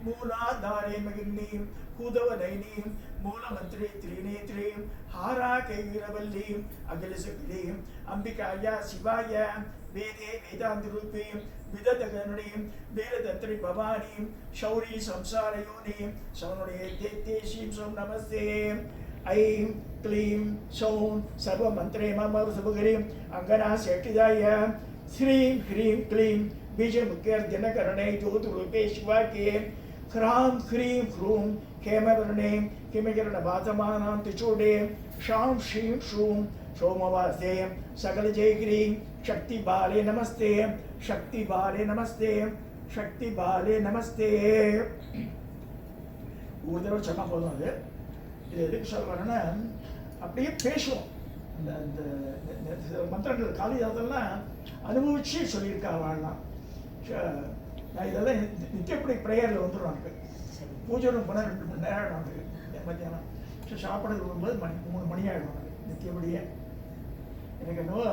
मूलाधारे मगिनी हूदवनयनी मूलमंत्री त्रिनेत्री हारा कैवीरवल्ली अखिलशक्ति अंबिकाया शिवाय वेदे वेदांतरूपी विदधगणनी वीरदत्री भवानी शौरी संसारयोनि सौनुणे देतेशीं सौं नमस्ते ऐं क्लीं सौं सर्वमन्त्रे मम सुभगरीं अङ्गना शेटिदाय श्रीं ह्रीं क्लीं बीजमुख्यर्जनकरणे ज्योतिरूपे शिवाके ह्रां ह्रीं ह्रूं हेमवर्णे हिमकिरणवासमानां त्रिचूडे शां श्रीं श्रूं सोमवासे सकलजयगिरी शक्तिबाले नमस्ते शक्तिबाले नमस्ते शक्तिबाले नमस्ते. ஒரு தடவை சொன்னால் போதும். அது இது எதுக்கு சொல்கிறேன்னா அப்படியே பேசுவோம். இந்த மந்திரங்கள் காளிதாசெல்லாம் அனுபவிச்சு சொல்லியிருக்கா வாழலாம். நான் இதெல்லாம் நித்தியப்படி ப்ரேயரில் வந்துடும். எனக்கு பூஜை ரூம் போனால் 2 மணி நேரம் ஆகும். எனக்கு மத்தியானம் சாப்பிட்றது வரும்போது 3 மணி ஆகிடும். எனக்கு நித்தியப்படியே எனக்கு என்னவோ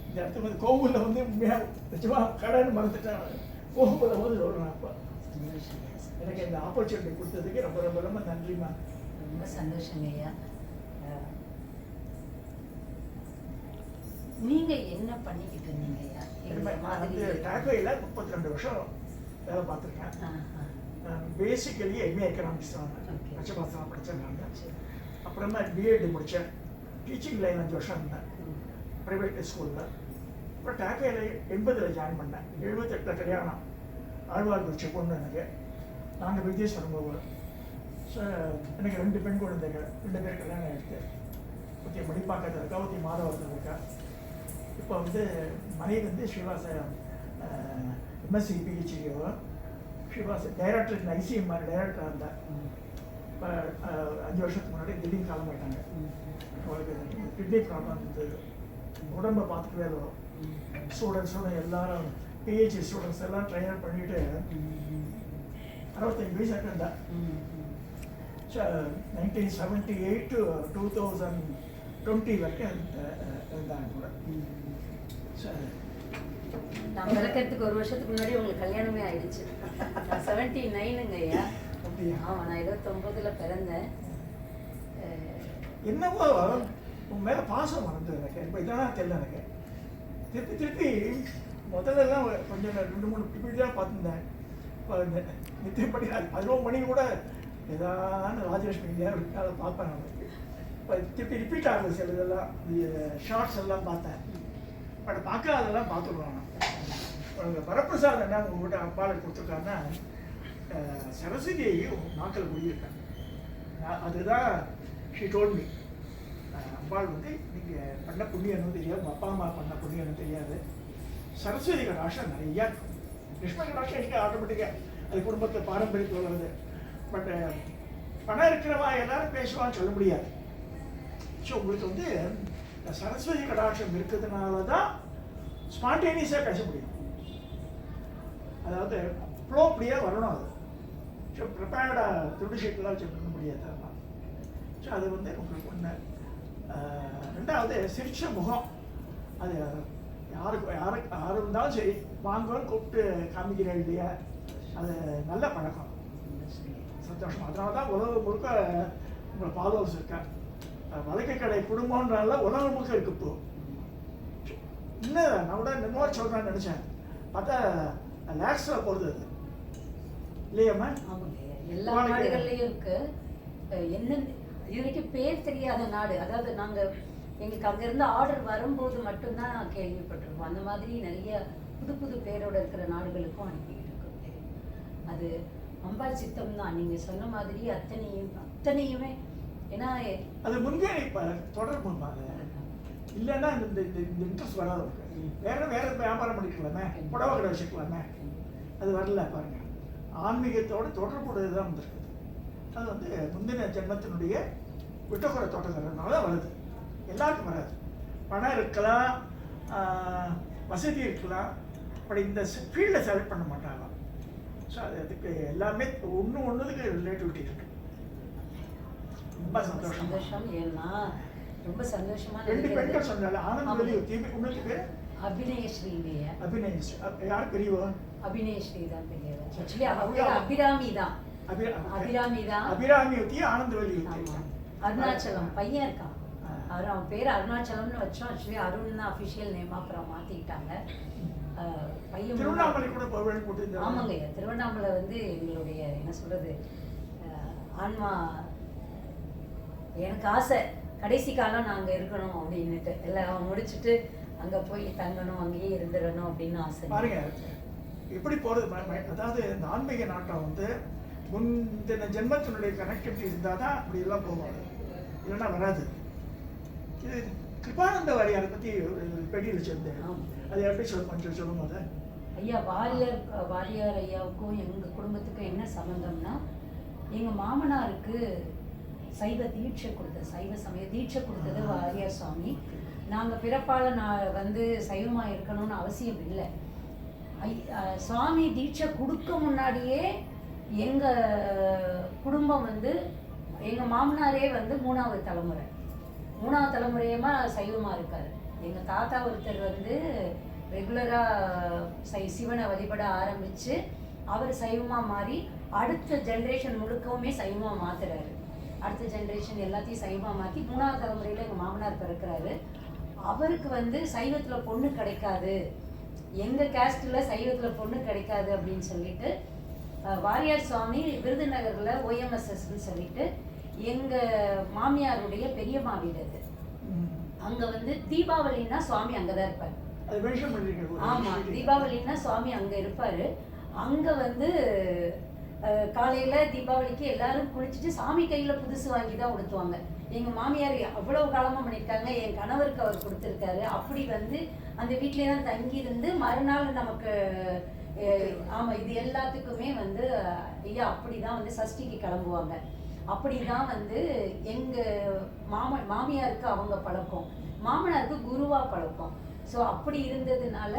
இந்த இடத்துக்கு வந்து கோவிலில் வந்து உண்மையாக நிச்சயமாக கடைன்னு மறந்துட்டேன். கோவிலில் வந்து சொல்கிறேன். அப்போ எனக்கு இந்த ஆப்பர்ச்சுனிட்டி கொடுத்ததுக்கு ரொம்ப ரொம்ப ரொம்ப நன்றிமா. ரொம்ப சந்தோஷங்க ஐயா. நீங்க என்ன பண்ணிக்கிட்டு இருந்தீங்க ஐயா? நான் வந்து டாக்கோயில் 32 வருஷம் வேலை பார்த்துருக்கேன். பேசிக்கலி எம்ஏ எக்கனாமிக்ஸ் தான், பச்சைபாசனம் படித்தேன் நான். அப்புறமா பிஎட் முடித்தேன். டீச்சிங் லைன் 5 வருஷம் இருந்தேன் ப்ரைவேட் ஸ்கூலில். அப்புறம் டாக்கோயில் 80 ஜாயின் பண்ணேன். 78 கல்யாணம். ஆழ்வார் குறிச்சி பொண்ணு எனக்கு. நாங்கள் விஜயேஸ்வரம் போவோம். ஸோ எனக்கு 2 பெண் குழந்தைகள், 2 பேர் கல்யாணம் ஆகிடுச்சு. ஒருத்தி மடிப்பாக்கத்தில் இருக்கா, ஒருத்தி மாதவரத்தில் இருக்கா. இப்போ வந்து மனைவி வந்து ஸ்ரீவாச எம்எஸ்சி பிஹெச்டிஓ ஸ்ரீவாச டைரக்டர் ஐசிஎம்ஆர் டைரக்டராக இருந்தார். இப்போ 5 வருஷத்துக்கு முன்னாடி திடீர்னு காலம் போயிட்டாங்க. அவளுக்கு கிட்னி ப்ராப்ளம் இருந்தது. உடம்பை பார்த்துக்கவே வரும். ஸ்டூடெண்ட்ஸோட எல்லாரும் பிஹெச்டி ஸ்டூடெண்ட்ஸ் எல்லாம் ட்ரைனர் பண்ணிட்டு 65 வயசு இருந்தா. 1978 to 2020 வரைக்கும் இருந்தாங்க கூட. நான் பிறக்கிறதுக்கு ஒரு வருஷத்துக்கு முன்னாடி உங்களுக்கு கல்யாணமே ஆயிடுச்சு. நான் 79ங்க ஐயா. அப்படியா? ஆமாம், நான் 29ல் பிறந்தேன். என்னவோ உன் மேலே பாசம் வந்தது எனக்கு. இப்போ இதெல்லாம் தெரியல எனக்கு. திருப்பி திருப்பி முதல்லலாம் கொஞ்சம் 2-3 இப்படி தான் பார்த்துருந்தேன். இப்போ இந்த நித்தியப்படி 11 மணி கூட ஏதாவது ராஜலட்சுமி இந்தியா அதை பார்ப்பேன் நான். இப்போ திருப்பி ரிப்பீட் ஆகுது சில இதெல்லாம், ஷார்ட்ஸ் எல்லாம் பார்த்தேன். பட் பார்க்காதெல்லாம் பார்த்துருவாங்க. வரப்பிரசாதம் என்ன உங்கள்கிட்ட அப்பாவில் கொடுத்துருக்காங்கன்னா, சரஸ்வதியை நாக்கில் குடியிருக்காங்க. அதுதான் ஷி டோல்ட் மீ. அம்பாள் வந்து நீங்கள் பண்ண புண்ணியம் தெரியாது, உங்கள் அப்பா அம்மா பண்ண புண்ணியம் தெரியாது. சரஸ்வதி கடாட்சம் நிறையா இருக்கும். லட்சுமி கடாட்சம் எனக்கு ஆட்டோமேட்டிக்காக அது குடும்பத்தில் பாரம்பரியத்தில் வருது. பட் பணம் இருக்கிறவா எல்லாரும் பேசுவான்னு சொல்ல முடியாது. ஸோ உங்களுக்கு வந்து சரஸ்வதி கடாட்சம் இருக்கிறதுனால தான் ஸ்பான்டேனியஸாக பேச முடியும். அதாவது ஃப்ளோ அப்படியே வரணும். அது ஸோ ப்ரிப்பேர்டாக துண்டு ஷீட்லாம் வச்சு பண்ண முடியாது. அதெல்லாம் ஸோ அது வந்து உங்களுக்கு ஒன்று. ரெண்டாவது சிரிச்ச முகம். அது யாரு இருந்தாலும் சரி வாங்கன்னு கூப்பிட்டு காமிக்கிறேன் இல்லையா, அது நல்ல பழக்கம், சந்தோஷம். அதனால தான் உலகம் முழுக்க உங்களை ஃபாலோவர்ஸ் இருக்கேன். வழக்கை கடை குடும்பம்னால உலகம் முழுக்க இருக்கு. இப்போ இன்னும் நான் கூட இன்னொரு சொல்கிறேன்னு நினச்சேன், பார்த்தா லேக்ஸில் போகிறது அது இல்லையாம்மா? ஆமாங்க, எல்லா நாடுகள்லையும் இருக்கு. என்ன இது வரைக்கும் பேர் தெரியாத நாடு, அதாவது நாங்கள் எங்களுக்கு அங்கேருந்து ஆர்டர் வரும்போது மட்டும்தான் கேள்விப்பட்டிருக்கோம். அந்த மாதிரி நிறைய புது புது பேரோட இருக்கிற நாடுகளுக்கும் அனுப்பிட்டு இருக்கோம். அது அம்பாள் சித்தம் தான். நீங்கள் சொன்ன மாதிரி அத்தனையுமே. ஏன்னா அது முன்னே இப்போ தொடர்பு இல்லைன்னா இந்த இன்ட்ரெஸ்ட் வராது. வேற வியாபாரம் பண்ணிக்கலாமே, புடவை கடை வச்சுக்கலாமே, அது வரல. பாருங்க, ஆன்மீகத்தோட தொடர்புடையது தான் வந்திருக்குது. அது வந்து முந்தின ஜென்மத்தினுடைய விட்டக்குறை தோட்டங்கிறதுனால வருது. எல்லாருக்கும் வராது. பணம் இருக்கலாம், வசதி இருக்கலாம், பட் இந்த ஃபீல்டை செலக்ட் பண்ண மாட்டாங்க. ஸோ அதுக்கு எல்லாமே ஒன்றுக்கு ரிலேட்டிவிட்டி இருக்கு. ரொம்ப சந்தோஷம். ஏன்னா ரொம்ப சந்தோஷமா 2 பெண்கள் சொன்னால ஆனந்தவல்லி உங்களுக்கு பேர் அபிநயஸ்ரீ. அபிநயஸ்ரீ யார் பெரியவா? அபிநயஸ்ரீ தான் பெரியவா. ஆக்சுவலி அவங்க அபிராமி தான். அபிராமி தான். அபிராமி ஊத்தி ஆனந்தவல்லி. அருணாச்சலம் பையன் இருக்கான். அவன் பேர் அருணாச்சலம்னு வச்சோம். ஆக்சுவலி அருண் தான் அஃபிஷியல் நேமா, அப்புறம் மாத்திக்கிட்டாங்க. பையன் திருவண்ணாமலை கூட போவேன்னு போட்டு. ஆமாங்க, திருவண்ணாமலை வந்து எங்களுடைய என்ன சொல்றது ஆன்மா. எனக்கு ஆசை கடைசி காலம் நான் அங்கே இருக்கணும் அப்படின்னுட்டு, எல்லாம் முடிச்சுட்டு அங்கே போய் தங்கணும், அங்கேயே இருந்துடணும் அப்படின்னு ஆசை. பாருங்க எப்படி போகிறது. அதாவது இந்த ஆன்மீக நாட்டம் வந்து முந்தின ஜென்மத்தினுடைய கனெக்டிவிட்டி இருந்தால் தான் அப்படி எல்லாம் போவாங்க, இல்லைன்னா வராது. இது கிருபானந்த வாரியாரை பற்றி பெட்டியில் வச்சிருந்தேன். அது எப்படி கொஞ்சம் சொல்லும் போது ஐயா வாரியார் ஐயாவுக்கும் எங்கள் குடும்பத்துக்கும் என்ன சம்பந்தம்னா, எங்கள் மாமனாருக்கு சைவ சமய தீட்சை கொடுத்தது வாரியார் சுவாமி. நாங்கள் பிறப்பால் வந்து சைவமாக இருக்கணும்னு அவசியம் இல்லை. சுவாமி தீட்சை கொடுக்க முன்னாடியே எங்கள் குடும்பம் வந்து எங்கள் மாமனாரே வந்து 3வது தலைமுறையமாக சைவமாக இருக்கார். எங்கள் தாத்தா ஒருத்தர் வந்து ரெகுலராக சிவனை வழிபட ஆரம்பித்து அவர் சைவமாக மாறி அடுத்த ஜென்ரேஷன் முழுக்கவுமே சைவமாக மாற்றுறாரு. அடுத்த ஜென்ரேஷன் எல்லாத்தையும் சைவமாக மாற்றி 3வது தலைமுறையில் எங்கள் மாமனார் பிறக்கிறாரு. அவருக்கு வந்து சைவத்தில் பொண்ணு கிடைக்காது, எங்கள் கேஸ்டில் சைவத்தில் பொண்ணு கிடைக்காது அப்படின்னு சொல்லிட்டு வாரியார் சுவாமி விருதுநகரில் OMSSன்னு சொல்லிட்டு எங்கள் மாமியாருடைய பெரியம்மா வீடு அது. அங்கே வந்து தீபாவளின்னா சுவாமி அங்கே தான் இருப்பார். ஆமாம், தீபாவளின்னா சுவாமி அங்கே இருப்பார். அங்கே வந்து காலையில் தீபாவளிக்கு எல்லாரும் குளிச்சுட்டு சாமி கையில் புதுசு வாங்கி தான் உடுத்துவாங்க. எங்கள் மாமியார் அவ்வளோ காலமாக பண்ணியிருக்காங்க, என் கணவருக்கு அவர் கொடுத்துருக்காரு. அப்படி வந்து அந்த வீட்டிலே தான் தங்கியிருந்து மறுநாள் நமக்கு ஆமாம் இது எல்லாத்துக்குமே வந்து ஐயா அப்படி தான் வந்து சஷ்டிக்கு கிளம்புவாங்க. அப்படி தான் வந்து எங்கள் மாமியாருக்கு அவங்க பழக்கம், மாமனாருக்கு குருவா பழக்கம். ஸோ அப்படி இருந்ததுனால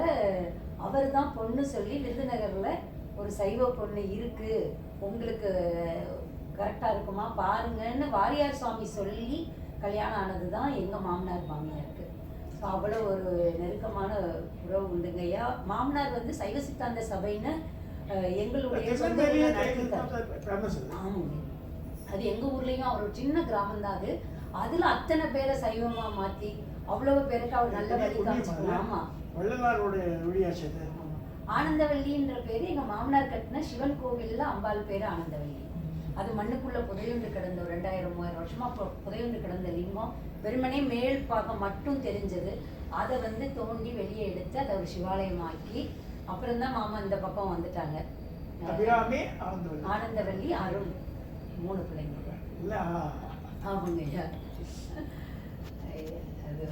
அவர் தான் பொண்ணு சொல்லி விருதுநகரில் ஒரு சைவ பொண்ணு இருக்குது, உங்களுக்கு கரெக்டாக இருக்குமா பாருங்கன்னு வாரியார் சுவாமி சொல்லி கல்யாணம் ஆனது தான் எங்கள் மாமனார் மாமியாருக்கு. ஸோ அவ்வளோ ஒரு நெருக்கமான உறவு உண்டுங்க ஐயா. மாமனார் வந்து சைவ சித்தாந்த சபைன்னு எங்களுடைய சொந்த ஊர்ல நடத்திருக்காரு. ஆமாங்க, அது எங்கள் ஊர்லேயும் அவர் ஒரு சின்ன கிராமம் தான் அது. அதில் அத்தனை பேரை சைவமாக மாற்றி அவ்வளவு பேருக்கு அவர் நல்ல வழி காமிச்சு. ஆமாம், வள்ளலாருடைய வழியாச்சு. ஆனந்தவல்லின்ற பேர் எங்கள் மாமனார் கட்டின சிவன் கோவிலில் அம்பாள் பேர் ஆனந்தவல்லி. அது மண்ணுக்குள்ளே புதையுண்டு கிடந்த ஒரு 2000-3000 வருஷமா புதையுண்டு கிடந்த லிங்கம். வெறுமனே மேல் பாகம் மட்டும் தெரிஞ்சது. அதை வந்து தோண்டி வெளியே எடுத்து அதை ஒரு சிவாலயமாக்கி அப்புறம் தான் மாமா இந்த பக்கம் வந்துட்டாங்க. ஆனந்தவல்லி, அருண், 3 பிள்ளைங்க. ஆமாங்க ஐயா. அது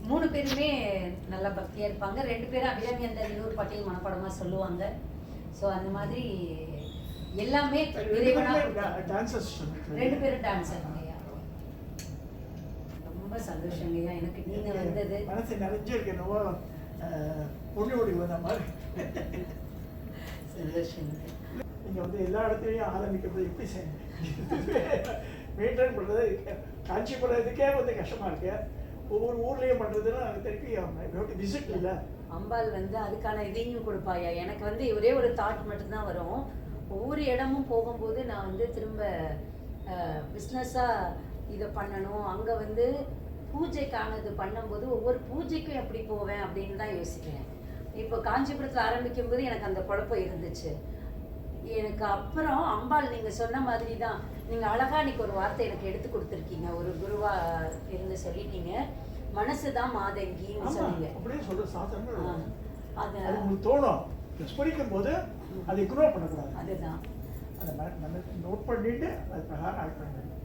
3 பேருமே நல்ல பக்தியாக இருப்பாங்க. 2 பேரும் அபிராமி அந்த இன்னொரு பாட்டையும் மனப்பாடமாக சொல்லுவாங்க. ஸோ அந்த மாதிரி எல்லாமே 2 பேரும் டான்ஸர் ஐயா. ரொம்ப சந்தோஷங்க ஐயா எனக்கு நீங்க வந்தது. மனசு நிறைஞ்சிருக்கு. பொண்ணு வந்த மாதிரி சந்தோஷம். நீங்க வந்து எல்லா இடத்துலையும் ஆரம்பிக்கிறது எப்படி மெயின்டைன் பண்றது காஞ்சிபுரத்துக்கே வந்து கஷ்டமா இருக்கு. ஒவ்வொரு ஊர்லயும் பண்றதுன்னா திருப்பி விசிட் இல்லை. அம்பாள் வந்து அதுக்கான இதையும் கொடுப்பாயா. எனக்கு வந்து ஒரே ஒரு தாட் மட்டும்தான் வரும். ஒவ்வொரு இடமும் போகும்போது நான் வந்து திரும்ப பிஸ்னஸாக இதை பண்ணணும். அங்கே வந்து பூஜைக்கானது பண்ணும்போது ஒவ்வொரு பூஜைக்கும் எப்படி போவேன் அப்படின்னு தான் யோசிக்கிறேன். இப்போ காஞ்சிபுரத்தில் ஆரம்பிக்கும் போது எனக்கு அந்த குழப்பம் இருந்துச்சு. எனக்கு அப்புறம் அம்பாள் நீங்கள் சொன்ன மாதிரி தான். நீங்கள் அழகாக இன்னைக்கு ஒரு வார்த்தை எனக்கு எடுத்து கொடுத்துருக்கீங்க. ஒரு குருவா இருந்து சொல்லிட்டீங்க, மனசு தான் மாதங்கின்னு சொன்னீங்க. அப்படியே சொல்ற சாதனம் அது உங்களுக்கு தோணும். ஸ்பரிக்கும் போது அதை இக்னோர் பண்ணக்கூடாது. அதுதான் அதை நோட் பண்ணிட்டு அது பிரகாரம் ஆக்ட் பண்ணணும்.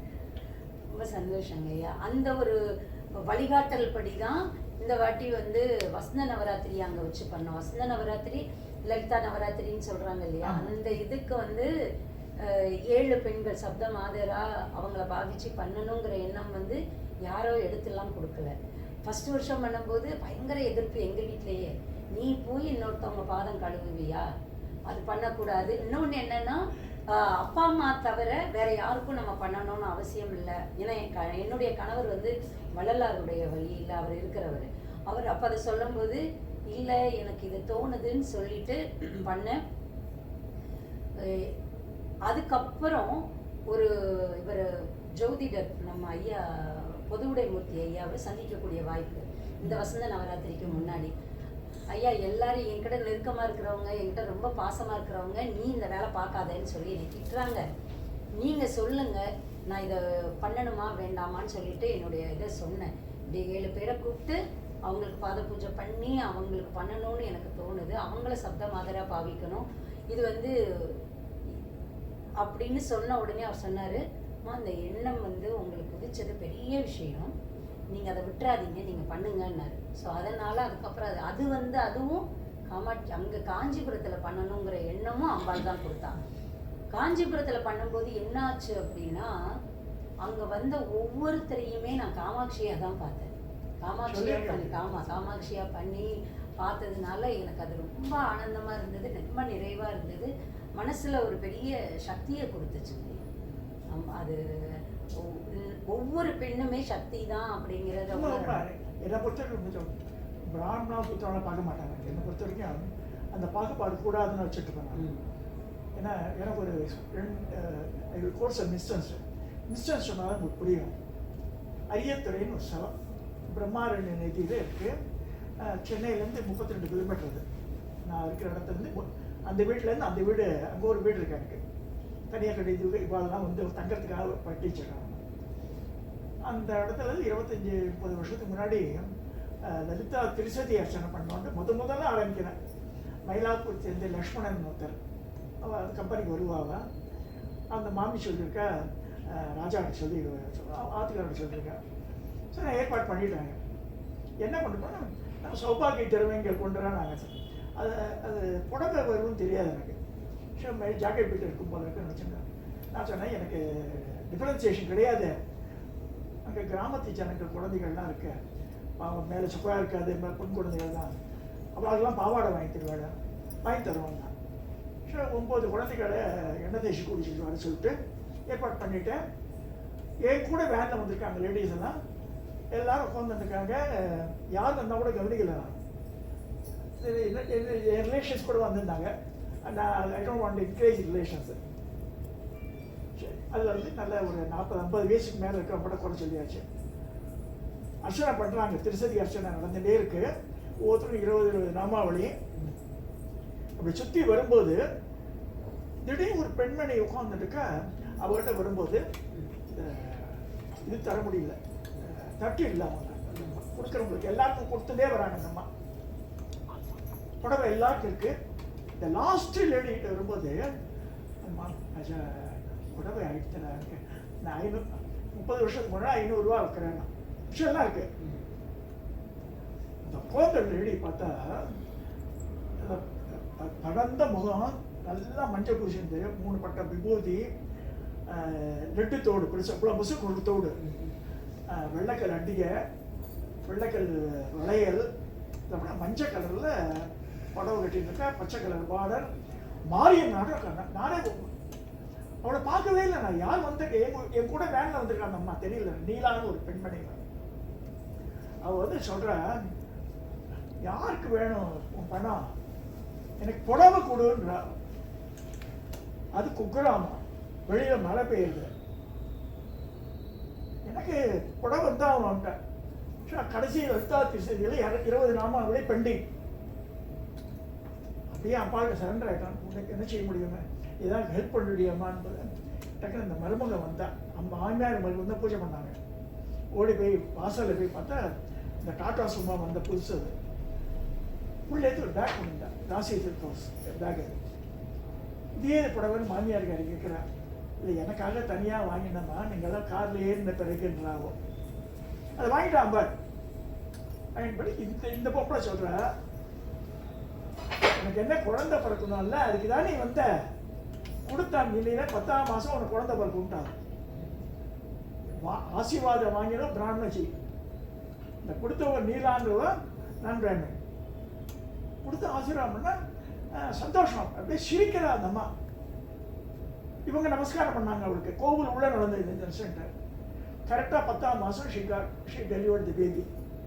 ரொம்ப சந்தோஷங்க ஐயா. அந்த ஒரு வழிகாட்டல் படி தான் இந்த வாட்டி வந்து வசந்த நவராத்திரி அங்கே வச்சு பண்ணோம். வசந்த நவராத்திரி லலிதா நவராத்திரின்னு சொல்கிறாங்க இல்லையா, அந்த இதுக்கு வந்து 7 பெண்கள் சப்த மாதரா அவங்கள பாவிச்சு பண்ணணுங்கிற எண்ணம் வந்து யாரோ எடுத்துலாம் கொடுக்கல. ஃபர்ஸ்ட் வருஷம் பண்ணும்போது பயங்கர எதிர்ப்பு எங்கள் வீட்டிலேயே. நீ போய் இன்னொருத்தவங்க பாதம் கழுவுவியா, அது பண்ணக்கூடாது. இன்னொன்று என்னன்னா, அப்பா அம்மா தவிர வேற யாருக்கும் நம்ம பண்ணணும்னு அவசியம் இல்லை. ஏன்னா என்னுடைய கணவர் வந்து வள்ளலாருடைய வழியில் அவர் இருக்கிறவர். அவர் அப்போ அதை சொல்லும்போது இல்லை எனக்கு இது தோணுதுன்னு சொல்லிட்டு பண்ணேன். அதுக்கப்புறம் ஒரு இவர் ஜோதிடர் நம்ம ஐயா பொதுவுடைமூர்த்தி ஐயாவை சந்திக்கக்கூடிய வாய்ப்பு இந்த வசந்த நவராத்திரிக்கு முன்னாடி. ஐயா எல்லாரும் என்கிட்ட நெருக்கமாக இருக்கிறவங்க, என்கிட்ட ரொம்ப பாசமாக இருக்கிறவங்க, நீ இந்த வேலை பார்க்காதேன்னு சொல்லி என்னை திட்டுறாங்க. நீங்கள் சொல்லுங்கள் நான் இதை பண்ணணுமா வேண்டாமான்னு சொல்லிட்டு என்னுடைய இதை சொன்னேன். இப்படி 7 பேரை கூப்பிட்டு அவங்களுக்கு பாத பூஜை பண்ணி அவங்களுக்கு பண்ணணும்னு எனக்கு தோணுது. அவங்கள சப்த மாதராக பாவிக்கணும். இது வந்து அப்படின்னு சொன்ன உடனே அவர் சொன்னார், அந்த எண்ணம் வந்து உங்களுக்கு உதிச்சது பெரிய விஷயம், நீங்கள் அதை விட்டுறாதீங்க, நீங்கள் பண்ணுங்கன்னாரு. ஸோ அதனால் அதுக்கப்புறம் அது வந்து அதுவும் காமாட்சி அங்கே காஞ்சிபுரத்தில் பண்ணணுங்கிற எண்ணமும் அம்பாள் தான் கொடுத்தாங்க. காஞ்சிபுரத்தில் பண்ணும்போது என்னாச்சு அப்படின்னா, அங்கே வந்த ஒவ்வொருத்தரையுமே நான் காமாட்சியாக தான் பார்த்தேன். காமாட்சியாக பண்ணி பார்த்ததுனால எனக்கு அது ரொம்ப ஆனந்தமாக இருந்தது, ரொம்ப நிறைவாக இருந்தது. மனசில் ஒரு பெரிய சக்தியை கொடுத்துச்சு. அது ஒவ்வொரு பெண்ணுமே சக்தி தான் அப்படிங்கிறத என்னை பொறுத்த வரைக்கும் கொஞ்சம் பிராமணா புத்திரனை பார்க்க மாட்டாங்க. என்னை பொறுத்த வரைக்கும் அந்த பாகுபாடு கூடாதுன்னு வச்சுட்டு இருப்பாங்க. ஏன்னா எனக்கு ஒரு கோர்ஸ் மிஸ்டன்ஸ் சொன்னால் தான் உங்களுக்கு புரியும். அரியத்துறைன்னு ஒரு ஸ்தலம் பிரம்மாரண்ய நதியில் இருக்குது. சென்னையிலேருந்து 32 கிலோமீட்டர் அது. நான் இருக்கிற இடத்துலேருந்து அந்த வீட்டிலேருந்து அந்த வீடு, அங்கே ஒரு வீடு இருக்கு எனக்கு தனியாக கிடையாது. இவாளெல்லாம் வந்து தங்கறதுக்காக பட்டி வச்சிருக்காங்க. அந்த இடத்துல 25-30 வருஷத்துக்கு முன்னாடி லலிதா திரிசதி அர்ச்சனை பண்ணோன்ட்டு முதல்ல ஆரம்பிக்கிறேன். மயிலாப்பூர் சேர்ந்த லக்ஷ்மணன் ஒருத்தர் அவள் கம்பெனிக்கு வருவாங்க. அந்த மாமி சொல்லியிருக்கா, ராஜாட்ட சொல்லி ஆத்துக்காரோட சொல்லியிருக்கா. சரி நான் ஏற்பாடு பண்ணிட்டாங்க. என்ன கொண்டு போனால் நம்ம சௌபாகிய திறமைங்க கொண்டு வர நாங்கள் அது புடவை வரும்னு தெரியாது எனக்கு. ஜாக்கெட் பீட்டு இருக்கும் போல இருக்குன்னு வச்சுருந்தேன். நான் சொன்னேன் எனக்கு டிஃபரன்சியேஷன் கிடையாது, அங்கே கிராமத்து ஜனங்கள் குழந்தைகள்லாம் இருக்கு, அவங்க மேலே சுக்கா இருக்காது, பெண் குழந்தைகள் தான், அவளுக்கெல்லாம் பாவாடை வாங்கி தருவாங்க. 9 குழந்தைகளை எண்ணெய் தேய்ச்சி குடிச்சிட்டு வர சொல்லிட்டு ஏற்பாடு பண்ணிட்டேன். என் கூட வேனில் வந்திருக்காங்க லேடிஸ் எல்லாம், எல்லாரும் உட்காந்துருக்காங்க. யார் வந்தால் கூட கவனிக்கல. நான் என் ரிலேஷன்ஸ் கூட வந்திருந்தாங்க. நான் I don't want to encourage relations. அதில் வந்து நல்ல ஒரு 40-50 வயசுக்கு மேலே இருக்கிறவங்க கூட சொல்லியாச்சு. அர்ச்சனை பண்ணுறாங்க, திருசதி அர்ச்சனை நடந்துகிட்டே இருக்கு. ஒவ்வொருத்தரும் 20 நாமாவளி. அப்படி சுற்றி வரும்போது திடீர்னு ஒரு பெண்மணி உட்காந்துருக்க. அவர்கிட்ட வரும்போது இது தர முடியல, தட்டு இல்லை. அவங்க கொடுக்குறவங்களுக்கு எல்லாருக்கும் கொடுத்துட்டே வராங்க. நம்ம புடவை எல்லாருக்கும் இருக்கு. இந்த லாஸ்ட் லேடிகிட்ட வரும்போது அம்மா புடவை ஆகிட்டு நான் 30 வருஷத்துக்கு முன்னாடி 500 ரூபா வைக்கிறேன். விஷயம்லாம் இருக்கு. இந்த குழந்தை லேடி பார்த்தா படர்ந்த முகம், நல்லா மஞ்சள் பூசிந்து, 3 பட்ட விபூதி, ரெட்டு தோடு பிடிச்ச முசுக்கு தோடு, வெள்ளைக்கல் அடிகை, வெள்ளைக்கல் வளையல், அப்புறம் மஞ்சள் கலரில் புடவை கட்டிட்டு இருக்கா, பச்சை கலர் பார்டர், மாரியம் நாடகம். நானே அவளை பார்க்கவே இல்லை. நான் யார் வந்து என் கூட வேனில் வந்திருக்காங்க அம்மா தெரியல. நீலான்னு ஒரு பெண்மணி. அவள் வந்து சொல்கிறா, யாருக்கு வேணும் உன் பணம், எனக்கு புடவை கொடுன்றா. அது குக்கிராமா, வெளியில் மழை பெய்யுது. எனக்கு புடவை தான் அவன் வந்துட்டேன். கடைசி 20 நாமாவளி பெண்டிங். அப்படியே அப்பாவுக்கு சரண்டர் ஆகிட்டான். உனக்கு என்ன செய்ய முடியுமே, ஏதாவது ஹெல்ப் பண்ண முடியுமான்னு டக்குன்னு அந்த மருமக வந்தா. நம்ம ஆண்மையார் மருமக தான் பூஜை பண்ணாங்க. ஓடி போய் வாசலில் போய் பார்த்தா இந்த டாட்டா சும்மா வந்த புதுசு. அது உள்ளேருந்து ஒரு பேக் பண்ணிட்டா, ராசி ஹவுஸ் பேக். இதே புடவைன்னு மாமியார் காரி கேட்குறேன். இல்லை எனக்காக தனியாக வாங்கினோம்மா, நீங்கள் எல்லாம் காரில் ஏறின பிறகுன்றாவோ. அதை வாங்கிட்டான் பார். வாங்கிட்டு இந்த பொம்பளை சொல்கிற, எனக்கு என்ன குழந்தை பிறக்கணும்ல, அதுக்கு தான் நீ வந்த. கொடுத்தான் இல்லைன்னா 10ஆம் மாதம் உனக்கு குழந்தை பிறக்கும்ட்டான். ஆசீர்வாதம் வாங்கிடும் பிராமணச்சி. இந்த கொடுத்தவங்க நீலான்றவ நான் பிராமணன். கொடுத்த ஆசீர்வாதம்னா சந்தோஷம். அப்படியே சிரிக்கிறா அந்த அம்மா. இவங்க நமஸ்காரம் பண்ணாங்க அவளுக்கு. கோவில் உள்ள நடந்தது இந்த இன்சிடென்ட். கரெக்டாக 10ஆம் மாதம் ஷி டெலிவர்ட் தி பேபி.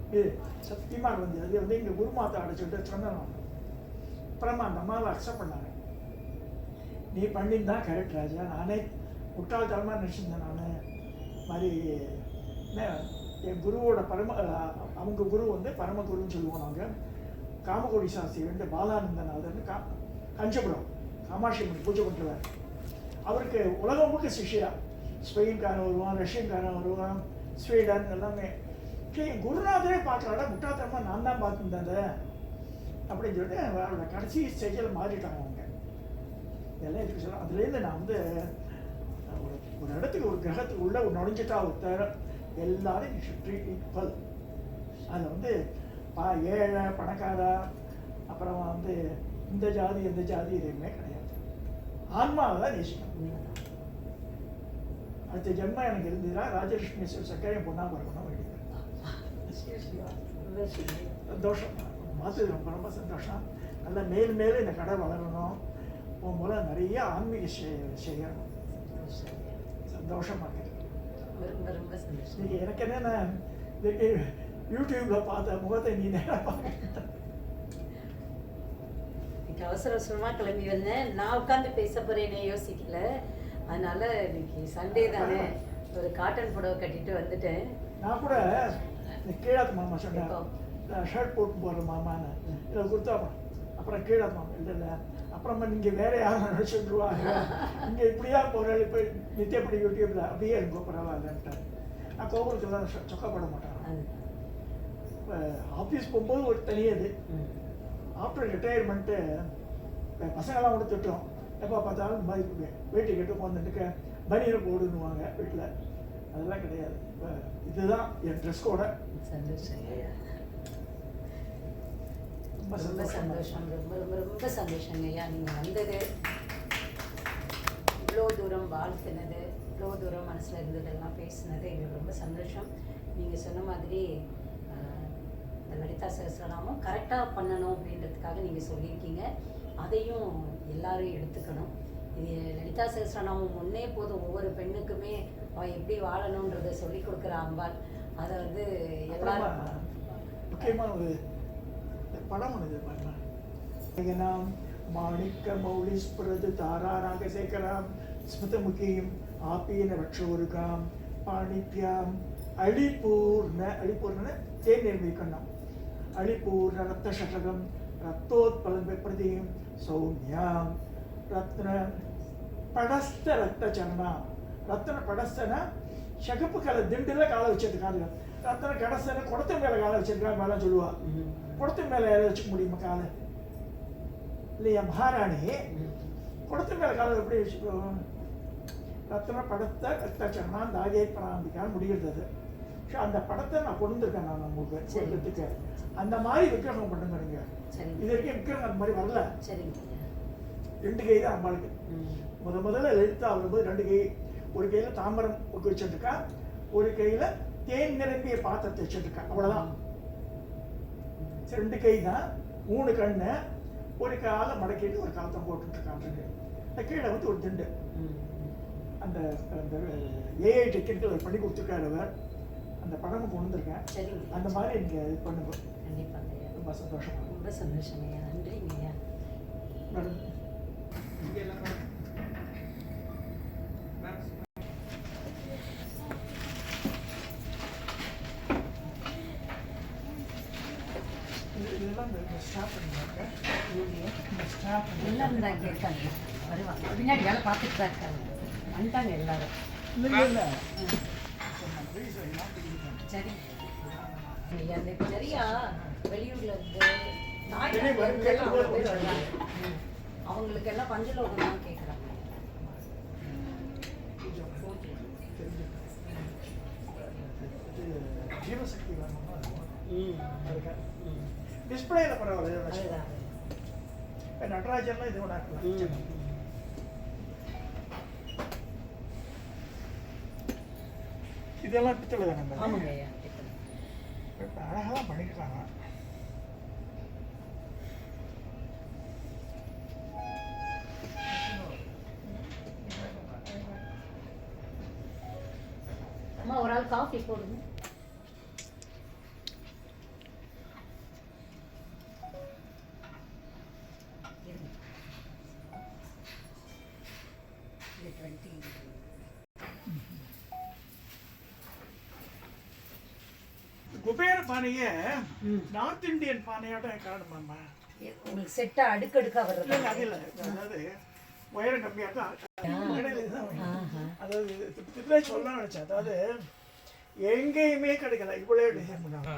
இது சத்தியமாக வந்து அது வந்து எங்கள் குருமாதா அடைச்சிட்டு சொன்னோம். அப்புறமா அந்த அம்மாவை அக்செப்ட் பண்ணாங்க. நீ பண்ணியிருந்தா கரெக்ட் ராஜா, நானே முட்டாள்தனமாக நினச்சிருந்தேன். நான் மாதிரி என் குருவோட அவங்க குரு வந்து பரமகுருன்னு சொல்லுவோம் நாங்கள். காமகோடி சாஸ்திரி வந்து பாலானந்தநாதன் கஞ்சபுரம் காமாட்சி அம்மன் பூஜை பண்ணுறார். அவருக்கு உலகம் முழுக்க சிஷ்யா. ஸ்பெயின்காரன் வருவான், ரஷ்யன்காரன் வருவான், ஸ்வீடன் எல்லாமே. என் குருநாதரே பார்க்கலாடா, முட்டாள்தனமாக நான் தான் பார்த்துருந்தேன் அப்படின்னு சொல்லிட்டு அவரோட கடைசி ஸ்டேஜில் மாறிட்டாங்க அவங்க. இதெல்லாம் எதுக்கு சொல்ல, அதுலேருந்து நான் வந்து ஒரு இடத்துக்கு ஒரு கிரகத்துக்கு உள்ள நுழைஞ்சிட்டா ஒருத்தர் எல்லாரும் ட்ரீட் ஈக்குவல். அதில் வந்து ஏழை பணக்காரா அப்புறம் வந்து இந்த ஜாதி எந்த ஜாதி எதுவுமே கிடையாது. ஆன்மாவை தான் நேசிக்கணும். அடுத்த ஜென்மம் எனக்கு இருந்ததுன்னா ராஜலட்சுமி சக்கரையும் பொண்ணா பார்க்கணும் வேண்டியது. சந்தோஷம் மாற்று ரொம்ப ரொம்ப சந்தோஷம். நல்லா மேலும் மேலும் இந்த கடை வளரணும். உன் மூலம் நிறைய ஆன்மீக செய்யணும். சந்தோஷமாக இருக்குது. எனக்கு என்னென்ன யூடியூப்ல பார்த்த முகத்தை நீ நேரம் பார்க்க. அவசர அவசரமாக கிளம்பி வந்தேன். நான் உட்காந்து பேச போறேன்னு யோசிக்கல. அதனால இன்னைக்கு சண்டே தானே, ஒரு காட்டன் புடவை கட்டிட்டு வந்துட்டேன். நான் கூட இந்த கீழாத்து மாமா சொன்னேன், ஷர்ட் போட்டு போடுற மாமான்னு இதை கொடுத்தாப்பா. அப்புறம் கீழாத்து மாமா இல்லை இல்லை, அப்புறமா நீங்கள் வேற யாரும் நினச்சிட்டுருவாங்க, இங்கே இப்படியா போகிற இப்போ நித்தியப்படி யூடியூப்ல அப்படியே இருக்கும் பரவாயில்லன்ட்டு. நான் கோபுரத்துலாம் சொக்க போட மாட்டேன். இப்போ ஆஃபீஸ் போகும்போது ஒரு தனியது. ஆஃப்டர் ரிட்டையர்மெண்ட்டு பசங்கள்லாம் கூட திட்டோம். எப்போ பார்த்தாலும் இந்த மாதிரி வேட்டி கட்டு உட்காந்துட்டுக்க பனியனை போடுன்னுவாங்க வீட்டில். அதெல்லாம் கிடையாது. இப்போ இதுதான் என் ட்ரெஸ் கோட. ரொம்ப சந்தோஷம். ரொம்ப ரொம்ப ரொம்ப சந்தோஷங்க ஐயா நீங்கள் வந்தது, இவ்வளோ தூரம் வாழ்த்துனது, இவ்வளோ தூரம் மனசில் இருந்ததெல்லாம் பேசுனது எங்களுக்கு ரொம்ப சந்தோஷம். நீங்கள் சொன்ன மாதிரி இந்த லலிதா சகஸ்ரநாமம் கரெக்டாக பண்ணணும் அப்படின்றதுக்காக நீங்கள் சொல்லியிருக்கீங்க. அதையும் எல்லாரும் எடுத்துக்கணும். இது லலிதா சகஸ்ரநாமம் முன்னே போதும் ஒவ்வொரு பெண்ணுக்குமே அவள் எப்படி வாழணுன்றதை சொல்லி கொடுக்குற அம்பாள். அதை வந்து எல்லாரும் முக்கியமான ஒரு படம் ஒன்று பாருங்க. மாணிக்க மௌலி ஸ்புரது தாராராகசேகராம் ஸ்மிருதமுகீம் ஆப்பீன வட்சோருகாம் பாணிப்யாம் அழிப்பூர்ண தேன் நிர்மிக்கணும். அழிப்பூர்ண ரத்த சதகம் ரத்தோத்பலம் பிரதியும் சௌமியாம் ரத்ன படஸ்த ரத்த சரணம். ரத்தன படஸ்தனா சகப்பு கலை திண்டில் காலை வச்சிருக்காங்க. ரத்தன கடஸ்தனை குடத்து மேலே காலை வச்சிருக்காங்க மேலே சொல்லுவா. குடத்து மேலே வச்சுக்க முடியுமா காலை இல்லையா? மகாராணி குடத்து மேலே காலை எப்படி வச்சுக்கோம்? ரத்ன படத்த ரத்த சரணம் தாகே பராம்பிக்கான்னு முடிகிறது. ஸோ அந்த படத்தை நான் கொண்டு வந்திருக்கேன் நான் உங்களுக்கு சொல்றதுக்கு. அந்த மாதிரி விக்கிரகம் பண்ணுங்க நீங்க. இது வரைக்கும் விக்கிரகம் அந்த மாதிரி வரல. ரெண்டு கை தான் அம்பாளுக்கு. முதல்ல லலிதா வரும்போது ரெண்டு கை, ஒரு கையில தாமரம் வச்சுருக்கா, ஒரு கையில தேன் நிரம்பிய பாத்திரத்தை வச்சுருக்கா. அவ்வளவுதான். ரெண்டு கை தான், 3 கண்ணு, ஒரு காலை மடக்கிட்டு ஒரு காலத்தை போட்டுட்டு இருக்காங்க. கீழே வந்து ஒரு திண்டு. அந்த ஏஐ டெக்னிக்கல் பண்ணி கொடுத்துருக்காரு அவர். அந்த படமும் கொண்டு வந்திருக்கேன். அந்த மாதிரி நீங்க இது பண்ணுங்க. கண்டிப்பாக. ரொம்ப சந்தோஷமா. ரொம்ப சந்தோஷம் ஐயா. நன்றிங்க ஐயா. மேடம் இதெல்லாம் இந்த ஸ்டாப் பண்ணுங்க. இந்த ஸ்டாப் எல்லாம் தான் கேட்காங்க, வருவாங்க. பின்னாடி வேலை பார்த்துட்டு தான் இருக்காங்க. வந்துட்டாங்க எல்லாரும். இல்லை சரி அந்த நிறையா வெளியூர்ல இருந்து அவங்களுக்கு எல்லாம் பஞ்சலோகம் தான் கேட்குறாங்க. ஜீவசக்தி டிஸ்பிளேல பரவாயில்ல. நடராஜர்லாம் இது ஒன்றா இருக்கலாம். இதெல்லாம் பித்தளை தானே? ஆமாங்க ஐயா. அழகாக பண்ணிருக்காங்க. அம்மா ஒரு ஆள் காஃபி போடுங்க. குபேர பானைய நார்த் இந்தியன் பானையோட காணுமாம்மா. உங்களுக்கு செட்டா அடுக்கடுக்கா வர்றது அது இல்லை, அதாவது உயரம் கம்மியாக அதாவது திருப்பி சொல்ல நினைச்சேன். அதாவது எங்கேயுமே கிடைக்கல இவ்வளோ டிசைன் பண்ணாங்க.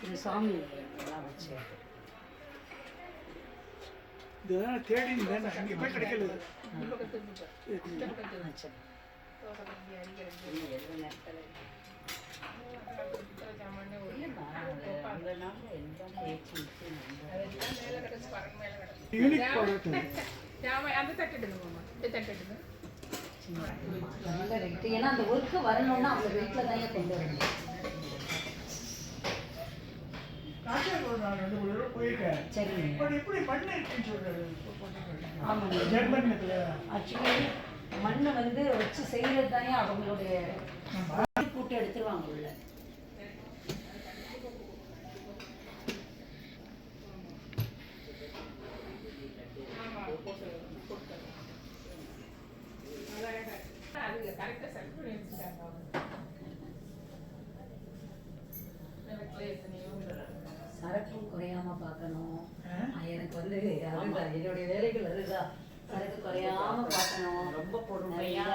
இது சாமி எல்லாம் வச்சு இதெல்லாம் தேடி அங்கே போய் கிடைக்கல. Unique product. நல்ல ரேட்டு. ஏன்னா அந்த ஒர்க்கு வரணும்னா அவங்க வீட்டில் தான் கொண்டு வரணும். ஆக்சுவலி மண்ணை வந்து வச்சு செய்யறது தானே அவங்களுடைய கூட்டு எடுத்துருவாங்க உள்ள. சரக்கும் குறையாம பார்க்கணும். எனக்கு வந்து அதுதான் என்னுடைய வேலைகள். அதுதான் சரக்கு குறையாம பார்க்கணும். ரொம்ப பொறுமையா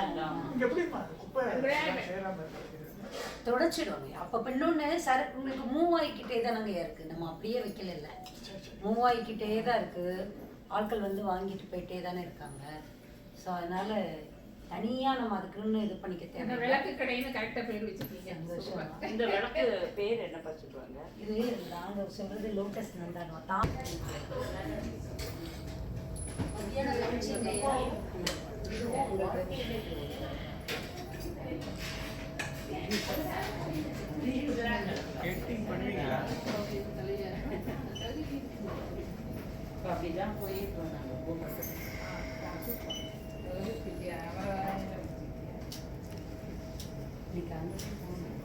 தொடச்சிடுவாங்க. அப்ப இன்னொன்னு சரக்கு உங்களுக்கு மூவ் ஆகிக்கிட்டே தானங்க இருக்கு. நம்ம அப்படியே வைக்கல, இல்லை மூவ் ஆகிக்கிட்டே தான் இருக்கு. ஆட்கள் வந்து வாங்கிட்டு போயிட்டே தானே இருக்காங்க. ஸோ அதனால தனியா நம்ம அதுக்குன்னு இது பண்ணிக்க தேவை. விளக்கு கடைன்னு கரெக்டா பேர் வச்சிருக்கீங்க. இந்த விளக்கு பேர் என்ன சொல்லுவாங்க? இது நாங்க சொல்றது லோட்டஸ் நந்தானம். இதுவும் உங்களுக்கு எடிட்டிங் பண்ணுவீங்களா? அப்படிதான் போயிருக்கோம் நாங்கள் போகிறது. இன்னைக்கு அங்கே போகணும்.